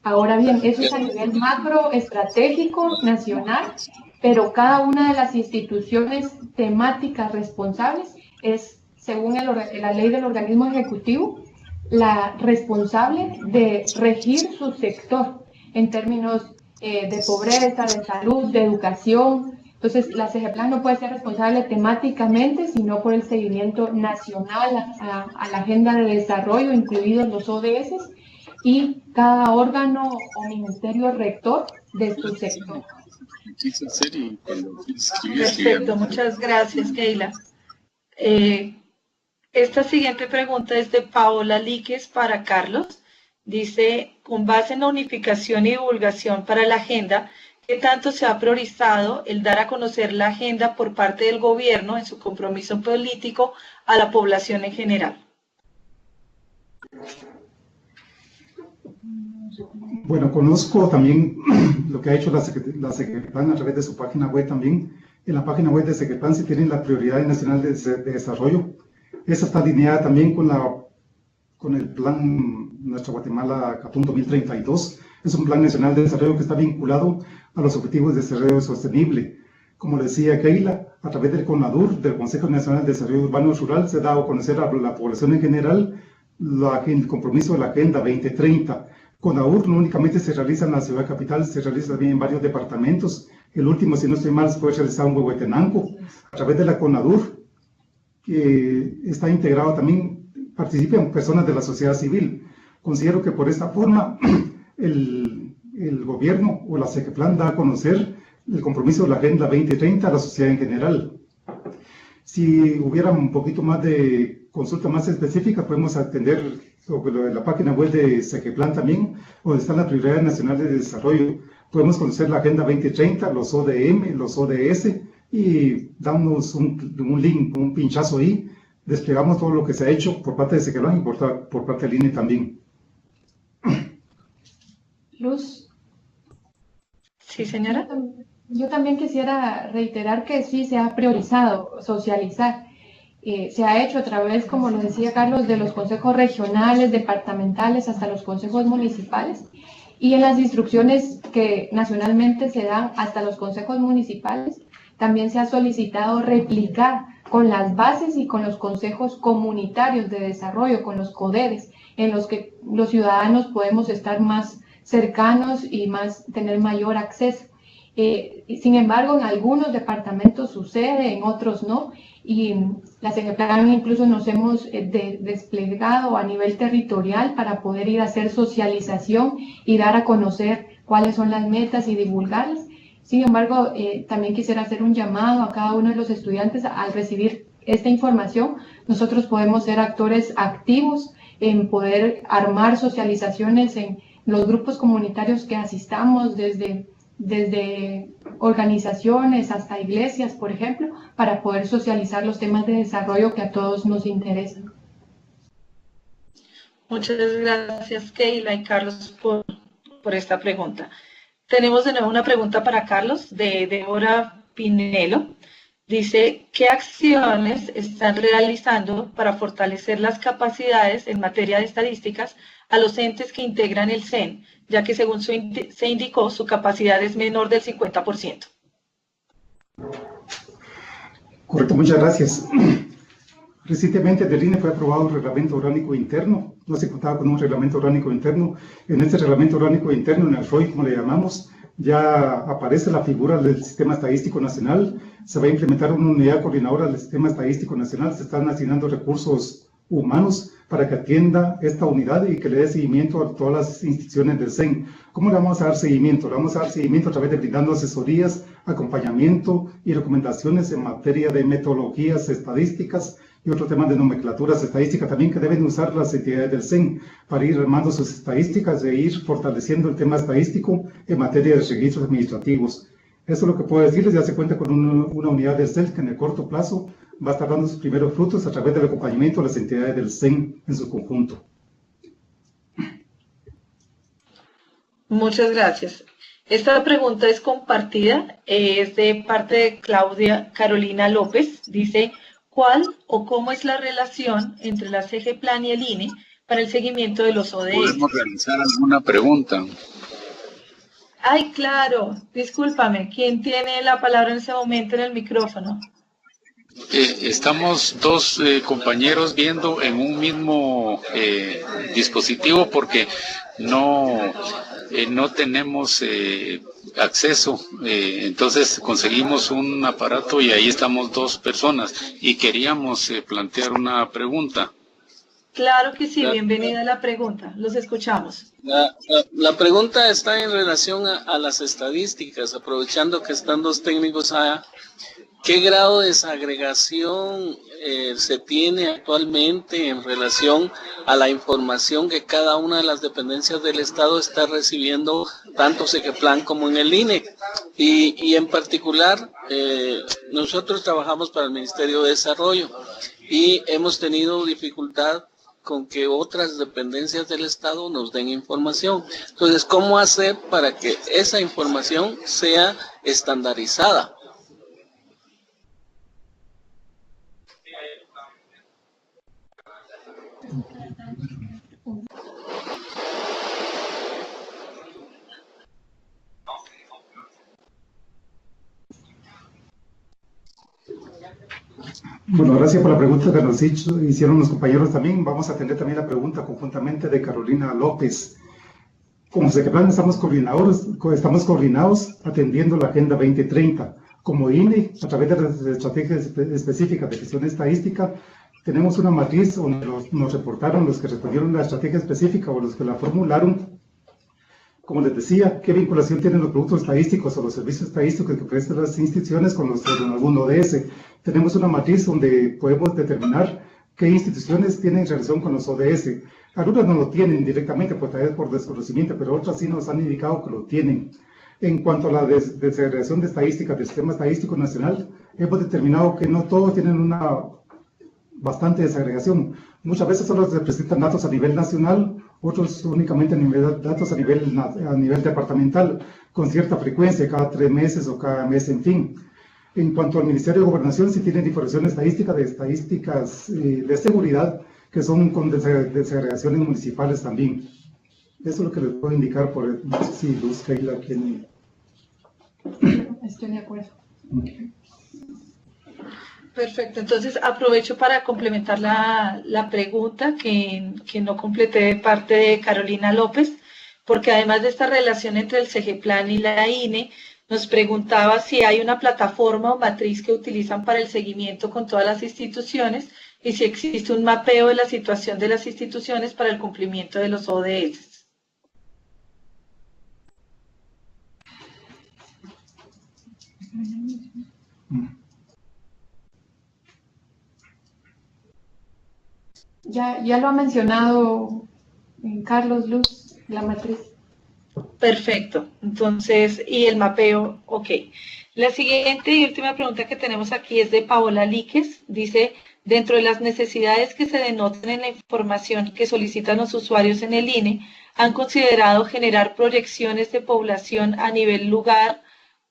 Ahora bien, eso es a nivel macro, estratégico, nacional, pero cada una de las instituciones temáticas responsables es, según la ley del organismo ejecutivo, la responsable de regir su sector en términos de pobreza, de salud, de educación. Entonces, la CEGEPLAN no puede ser responsable temáticamente, sino por el seguimiento nacional a la agenda de desarrollo, incluidos los ODS, y cada órgano o ministerio rector de su sector. Perfecto, muchas gracias, Keila. Esta siguiente pregunta es de Paola Líquez para Carlos. Dice, con base en la unificación y divulgación para la agenda, ¿qué tanto se ha priorizado el dar a conocer la agenda por parte del gobierno en su compromiso político a la población en general? Bueno, conozco también lo que ha hecho la CEGEPLAN a través de su página web también. En la página web de CEGEPLAN se tienen las prioridades nacionales de desarrollo. Esa está alineada también con el plan Nuestra Guatemala Catún 2032. Es un plan nacional de desarrollo que está vinculado a los objetivos de desarrollo sostenible. Como decía Keila, a través del CONADUR, del Consejo Nacional de Desarrollo Urbano y Rural, se da a conocer a la población en general el compromiso de la Agenda 2030. CONADUR no únicamente se realiza en la ciudad capital, se realiza también en varios departamentos. El último, si no estoy mal, fue realizado en Huehuetenango. A través de la CONADUR, que está integrado también, participan personas de la sociedad civil. Considero que por esta forma el gobierno o la CEGEPLAN da a conocer el compromiso de la Agenda 2030 a la sociedad en general. Si hubiera un poquito más de consulta más específica, podemos atender sobre la página web de CEGEPLAN también, donde están las prioridades nacionales de desarrollo. Podemos conocer la Agenda 2030, los ODM, los ODS, y damos un link, un pinchazo ahí, desplegamos todo lo que se ha hecho por parte de CEGEPLAN y por parte del INE también. Luz. Sí, señora. Yo también quisiera reiterar que sí se ha priorizado socializar. Se ha hecho a través, como lo decía Carlos, de los consejos regionales, departamentales, hasta los consejos municipales, y en las instrucciones que nacionalmente se dan hasta los consejos municipales, también se ha solicitado replicar con las bases y con los consejos comunitarios de desarrollo, con los CODEDES, en los que los ciudadanos podemos estar más cercanos y tener mayor acceso. Sin embargo, en algunos departamentos sucede, en otros no, y la CENEPLAN incluso nos hemos desplegado a nivel territorial para poder ir a hacer socialización y dar a conocer cuáles son las metas y divulgarlas. Sin embargo, también quisiera hacer un llamado a cada uno de los estudiantes. Al recibir esta información, nosotros podemos ser actores activos en poder armar socializaciones en los grupos comunitarios que asistamos, desde organizaciones hasta iglesias, por ejemplo, para poder socializar los temas de desarrollo que a todos nos interesan. Muchas gracias, Keila y Carlos, por esta pregunta. Tenemos de nuevo una pregunta para Carlos, de Débora Pinelo. Dice, ¿qué acciones están realizando para fortalecer las capacidades en materia de estadísticas a los entes que integran el CEN, ya que según se indicó, su capacidad es menor del 50%? Correcto, muchas gracias. Recientemente del INE fue aprobado un reglamento orgánico interno. No se contaba con un reglamento orgánico interno. En este reglamento orgánico interno, en el ROI, como le llamamos, ya aparece la figura del Sistema Estadístico Nacional. Se va a implementar una unidad coordinadora del Sistema Estadístico Nacional. Se están asignando recursos humanos para que atienda esta unidad y que le dé seguimiento a todas las instituciones del CEN. ¿Cómo le vamos a dar seguimiento? Le vamos a dar seguimiento a través de brindando asesorías, acompañamiento y recomendaciones en materia de metodologías estadísticas y otros temas de nomenclaturas estadísticas también que deben usar las entidades del CEN para ir armando sus estadísticas e ir fortaleciendo el tema estadístico en materia de registros administrativos. Eso es lo que puedo decirles. Ya se cuenta con una unidad del CEN que en el corto plazo va a estar dando sus primeros frutos a través del acompañamiento de las entidades del CEN en su conjunto. Muchas gracias. Esta pregunta es compartida, es de parte de Claudia Carolina López. Dice, ¿cuál o cómo es la relación entre la CGPLAN y el INE para el seguimiento de los ODS? ¿Podemos realizar alguna pregunta? Ay, claro, discúlpame, ¿quién tiene la palabra en ese momento en el micrófono? Estamos dos compañeros viendo en un mismo dispositivo porque no tenemos acceso, entonces conseguimos un aparato y ahí estamos dos personas y queríamos plantear una pregunta. Claro que sí, bienvenida a la pregunta, los escuchamos. La pregunta está en relación a las estadísticas, aprovechando que están dos técnicos allá. ¿Qué grado de desagregación se tiene actualmente en relación a la información que cada una de las dependencias del Estado está recibiendo, tanto CGPLAN como en el INE? Y en particular, nosotros trabajamos para el Ministerio de Desarrollo y hemos tenido dificultad con que otras dependencias del Estado nos den información. Entonces, ¿cómo hacer para que esa información sea estandarizada? Bueno, gracias por la pregunta que nos hicieron los compañeros también. Vamos a atender también la pregunta conjuntamente de Carolina López. Como CGPLAN estamos coordinados atendiendo la Agenda 2030. Como INE, a través de las estrategias específicas de gestión estadística, tenemos una matriz donde nos reportaron los que respondieron a la estrategia específica o los que la formularon. Como les decía, ¿qué vinculación tienen los productos estadísticos o los servicios estadísticos que prestan las instituciones con algún ODS? Tenemos una matriz donde podemos determinar qué instituciones tienen relación con los ODS. Algunas no lo tienen directamente, pues tal vez por desconocimiento, pero otras sí nos han indicado que lo tienen. En cuanto a la desagregación de estadísticas del Sistema Estadístico Nacional, hemos determinado que no todos tienen una bastante desagregación. Muchas veces solo se presentan datos a nivel nacional, otros únicamente datos a nivel departamental, con cierta frecuencia, cada 3 meses o cada mes, en fin. En cuanto al Ministerio de Gobernación, sí tienen información estadística de estadísticas de seguridad, que son con desagregaciones municipales también. Eso es lo que les puedo indicar, no sé si Luz, Keila, tiene... Estoy de acuerdo. Perfecto, entonces aprovecho para complementar la pregunta que no completé de parte de Carolina López, porque además de esta relación entre el CEGEPLAN y la INE, nos preguntaba si hay una plataforma o matriz que utilizan para el seguimiento con todas las instituciones y si existe un mapeo de la situación de las instituciones para el cumplimiento de los ODS. Ya lo ha mencionado Carlos Luz, la matriz. Perfecto, entonces, y el mapeo, ok. La siguiente y última pregunta que tenemos aquí es de Paola Líquez. Dice, dentro de las necesidades que se denotan en la información que solicitan los usuarios en el INE, ¿han considerado generar proyecciones de población a nivel lugar,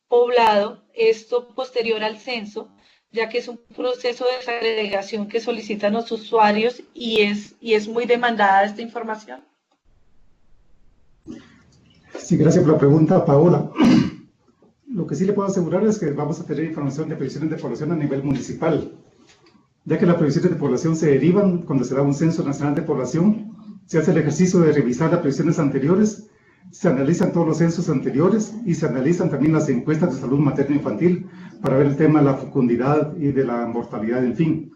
poblado, esto posterior al censo, ya que es un proceso de desagregación que solicitan los usuarios y es muy demandada esta información? Sí, gracias por la pregunta, Paola. Lo que sí le puedo asegurar es que vamos a tener información de previsiones de población a nivel municipal, ya que las previsiones de población se derivan cuando se da un censo nacional de población, se hace el ejercicio de revisar las previsiones anteriores, se analizan todos los censos anteriores y se analizan también las encuestas de salud materno-infantil para ver el tema de la fecundidad y de la mortalidad, en fin.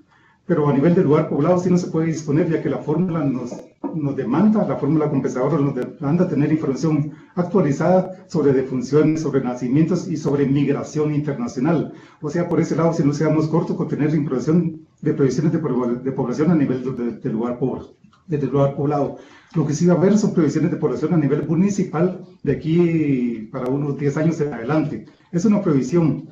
Pero a nivel del lugar poblado sí no se puede disponer, ya que la fórmula nos demanda, la fórmula compensadora nos demanda tener información actualizada sobre defunciones, sobre nacimientos y sobre migración internacional. O sea, por ese lado, si no seamos cortos con tener información de previsiones de población a nivel del lugar poblado. Lo que sí va a haber son previsiones de población a nivel municipal de aquí para unos 10 años en adelante. Es una previsión.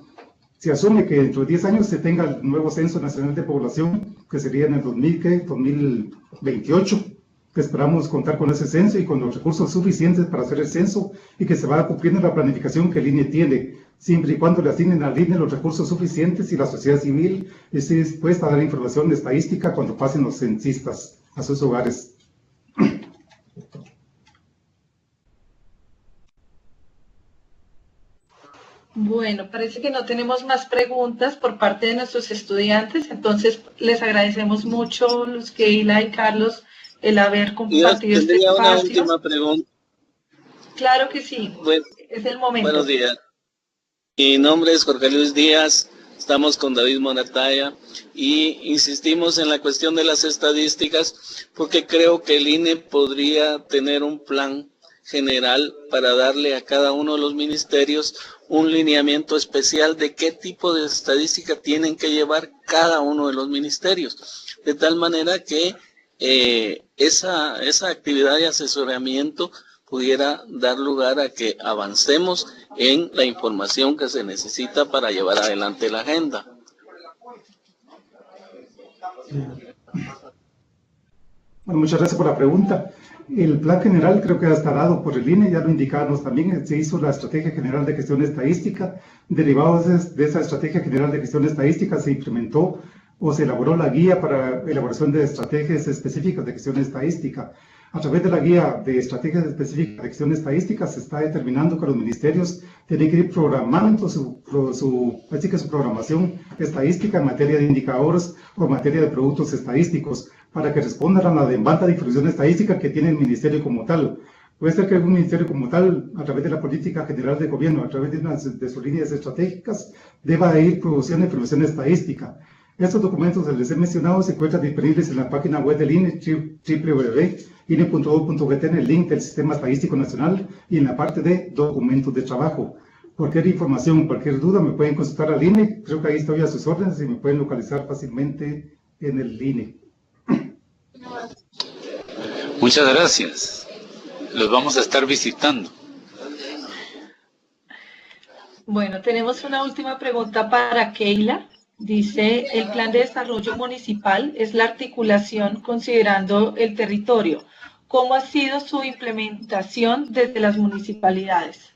Se asume que dentro de 10 años se tenga el nuevo Censo Nacional de Población, que sería en el 2028, que esperamos contar con ese censo y con los recursos suficientes para hacer el censo y que se va cumpliendo la planificación que el INE tiene, siempre y cuando le asignen al INE los recursos suficientes y la sociedad civil esté dispuesta a dar información estadística cuando pasen los censistas a sus hogares. Bueno, parece que no tenemos más preguntas por parte de nuestros estudiantes, entonces les agradecemos mucho, Luz Keila y Carlos, el haber compartido este espacio. Una última pregunta. Claro que sí, Bueno, es el momento. Buenos días. Mi nombre es Jorge Luis Díaz, estamos con David Morataya y insistimos en la cuestión de las estadísticas porque creo que el INE podría tener un plan general para darle a cada uno de los ministerios un lineamiento especial de qué tipo de estadística tienen que llevar cada uno de los ministerios, de tal manera que esa actividad de asesoramiento pudiera dar lugar a que avancemos en la información que se necesita para llevar adelante la agenda. Bueno, muchas gracias por la pregunta. El plan general creo que está dado por el INE, ya lo indicábamos también, se hizo la Estrategia General de Gestión Estadística. Derivados de esa Estrategia General de Gestión Estadística se implementó o se elaboró la guía para elaboración de estrategias específicas de gestión estadística. A través de la guía de estrategias específicas de gestión estadística se está determinando que los ministerios tienen que ir programando su programación estadística en materia de indicadores o en materia de productos estadísticos para que respondan a la demanda de información estadística que tiene el ministerio como tal. Puede ser que algún ministerio como tal, a través de la política general de gobierno, a través de sus líneas estratégicas, deba ir produciendo información estadística. Estos documentos que les he mencionado se encuentran disponibles en la página web del INE, www.ine.gov.gt, en el link del Sistema Estadístico Nacional y en la parte de documentos de trabajo. Cualquier información, cualquier duda, me pueden consultar al INE. Creo que ahí estoy a sus órdenes y me pueden localizar fácilmente en el INE. Muchas gracias. Los vamos a estar visitando. Bueno, tenemos una última pregunta para Keila. Dice, el plan de desarrollo municipal es la articulación considerando el territorio. ¿Cómo ha sido su implementación desde las municipalidades?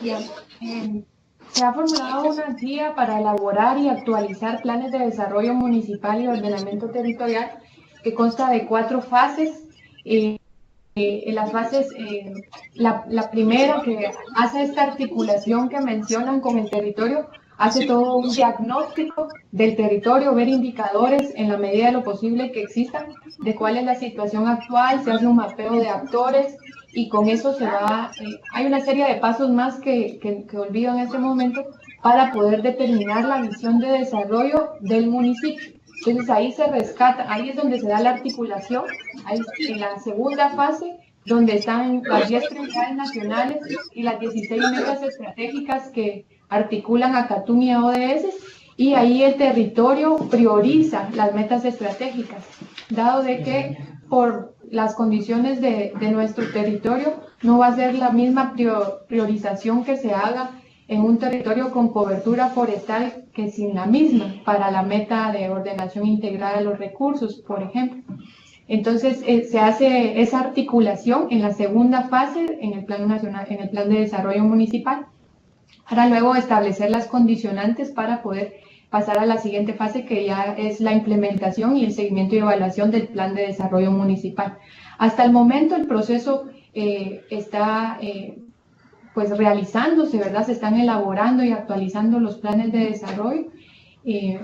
Bien. Se ha formulado una guía para elaborar y actualizar planes de desarrollo municipal y ordenamiento territorial que consta de 4 fases. en las fases, la primera que hace esta articulación que mencionan con el territorio, hace todo un diagnóstico del territorio, ver indicadores en la medida de lo posible que existan, de cuál es la situación actual, se hace un mapeo de actores y con eso se va, hay una serie de pasos más que olvido en este momento para poder determinar la visión de desarrollo del municipio. Entonces ahí se rescata, ahí es donde se da la articulación, ahí en la segunda fase, donde están las 10 prioridades nacionales y las 16 metas estratégicas que articulan a CATUM y a ODS, y ahí el territorio prioriza las metas estratégicas, dado de que por las condiciones de nuestro territorio no va a ser la misma priorización que se haga en un territorio con cobertura forestal que sin la misma para la meta de ordenación integral de los recursos, por ejemplo. Entonces se hace esa articulación en la segunda fase en el Plan Nacional, en el Plan de Desarrollo Municipal, para luego establecer las condicionantes para poder pasar a la siguiente fase, que ya es la implementación y el seguimiento y evaluación del Plan de Desarrollo Municipal. Hasta el momento el proceso está pues realizándose, ¿verdad? Se están elaborando y actualizando los planes de desarrollo y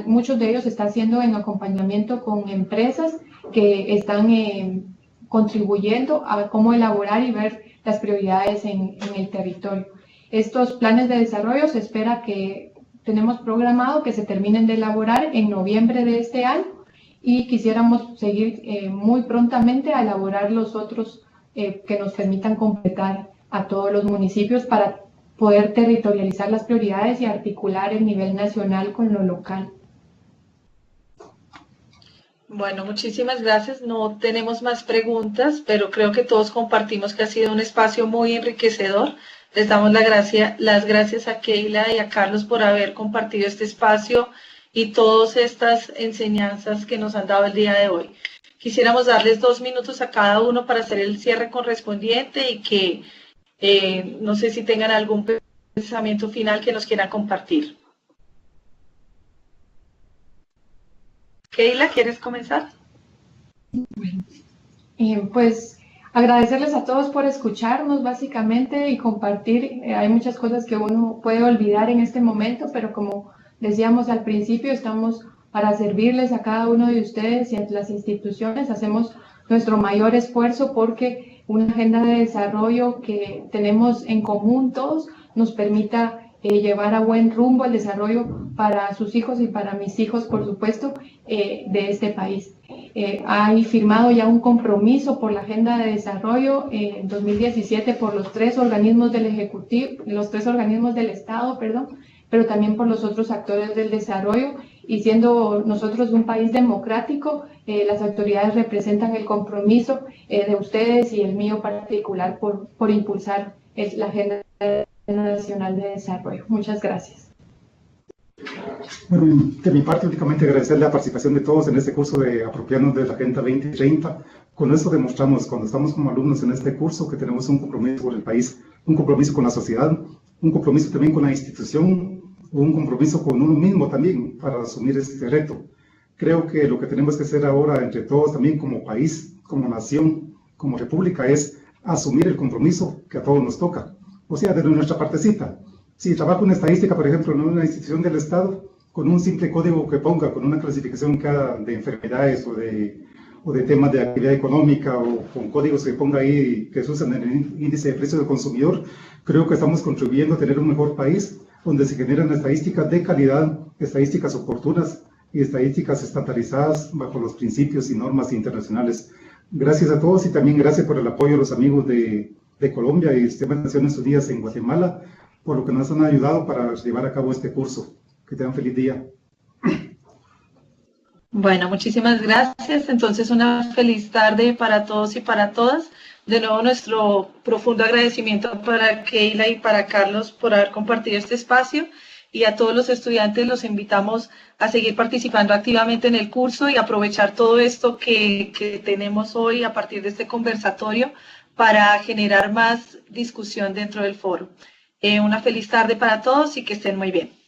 muchos de ellos se están haciendo en acompañamiento con empresas que están contribuyendo a cómo elaborar y ver las prioridades en el territorio. Estos planes de desarrollo se espera que tenemos programado que se terminen de elaborar en noviembre de este año y quisiéramos seguir muy prontamente a elaborar los otros que nos permitan completar a todos los municipios para poder territorializar las prioridades y articular el nivel nacional con lo local. Bueno, muchísimas gracias. No tenemos más preguntas, pero creo que todos compartimos que ha sido un espacio muy enriquecedor. Les damos las gracias a Keila y a Carlos por haber compartido este espacio y todas estas enseñanzas que nos han dado el día de hoy. Quisiéramos darles 2 minutos a cada uno para hacer el cierre correspondiente y que no sé si tengan algún pensamiento final que nos quieran compartir. Keila, ¿quieres comenzar? Pues agradecerles a todos por escucharnos básicamente y compartir. Hay muchas cosas que uno puede olvidar en este momento, pero como decíamos al principio, estamos para servirles a cada uno de ustedes y a las instituciones. Hacemos nuestro mayor esfuerzo porque una agenda de desarrollo que tenemos en común todos nos permita llevar a buen rumbo el desarrollo para sus hijos y para mis hijos, por supuesto, de este país. Hay firmado ya un compromiso por la agenda de desarrollo en 2017 por los 3 organismos del Ejecutivo, los 3 organismos del Estado, perdón, pero también por los otros actores del desarrollo, y siendo nosotros un país democrático, las autoridades representan el compromiso de ustedes y el mío particular por impulsar la Agenda Nacional de Desarrollo. Muchas gracias. Bueno, de mi parte, únicamente agradecer la participación de todos en este curso de Apropiarnos de la Agenda 2030. Con eso demostramos, cuando estamos como alumnos en este curso, que tenemos un compromiso con el país, un compromiso con la sociedad, un compromiso también con la institución, un compromiso con uno mismo también para asumir este reto. Creo que lo que tenemos que hacer ahora entre todos también como país, como nación, como república, es asumir el compromiso que a todos nos toca. O sea, desde nuestra partecita. Si trabajo una estadística, por ejemplo, en una institución del Estado, con un simple código que ponga, con una clasificación de enfermedades o de temas de actividad económica, o con códigos que ponga ahí que se usan en el índice de precios del consumidor, creo que estamos contribuyendo a tener un mejor país, donde se generan estadísticas de calidad, estadísticas oportunas y estadísticas estandarizadas bajo los principios y normas internacionales. Gracias a todos y también gracias por el apoyo a los amigos de Colombia y el Sistema de Naciones Unidas en Guatemala, por lo que nos han ayudado para llevar a cabo este curso. Que tengan feliz día. Bueno, muchísimas gracias. Entonces, una feliz tarde para todos y para todas. De nuevo, nuestro profundo agradecimiento para Keila y para Carlos por haber compartido este espacio, y a todos los estudiantes los invitamos a seguir participando activamente en el curso y aprovechar todo esto que tenemos hoy a partir de este conversatorio para generar más discusión dentro del foro. Una feliz tarde para todos y que estén muy bien.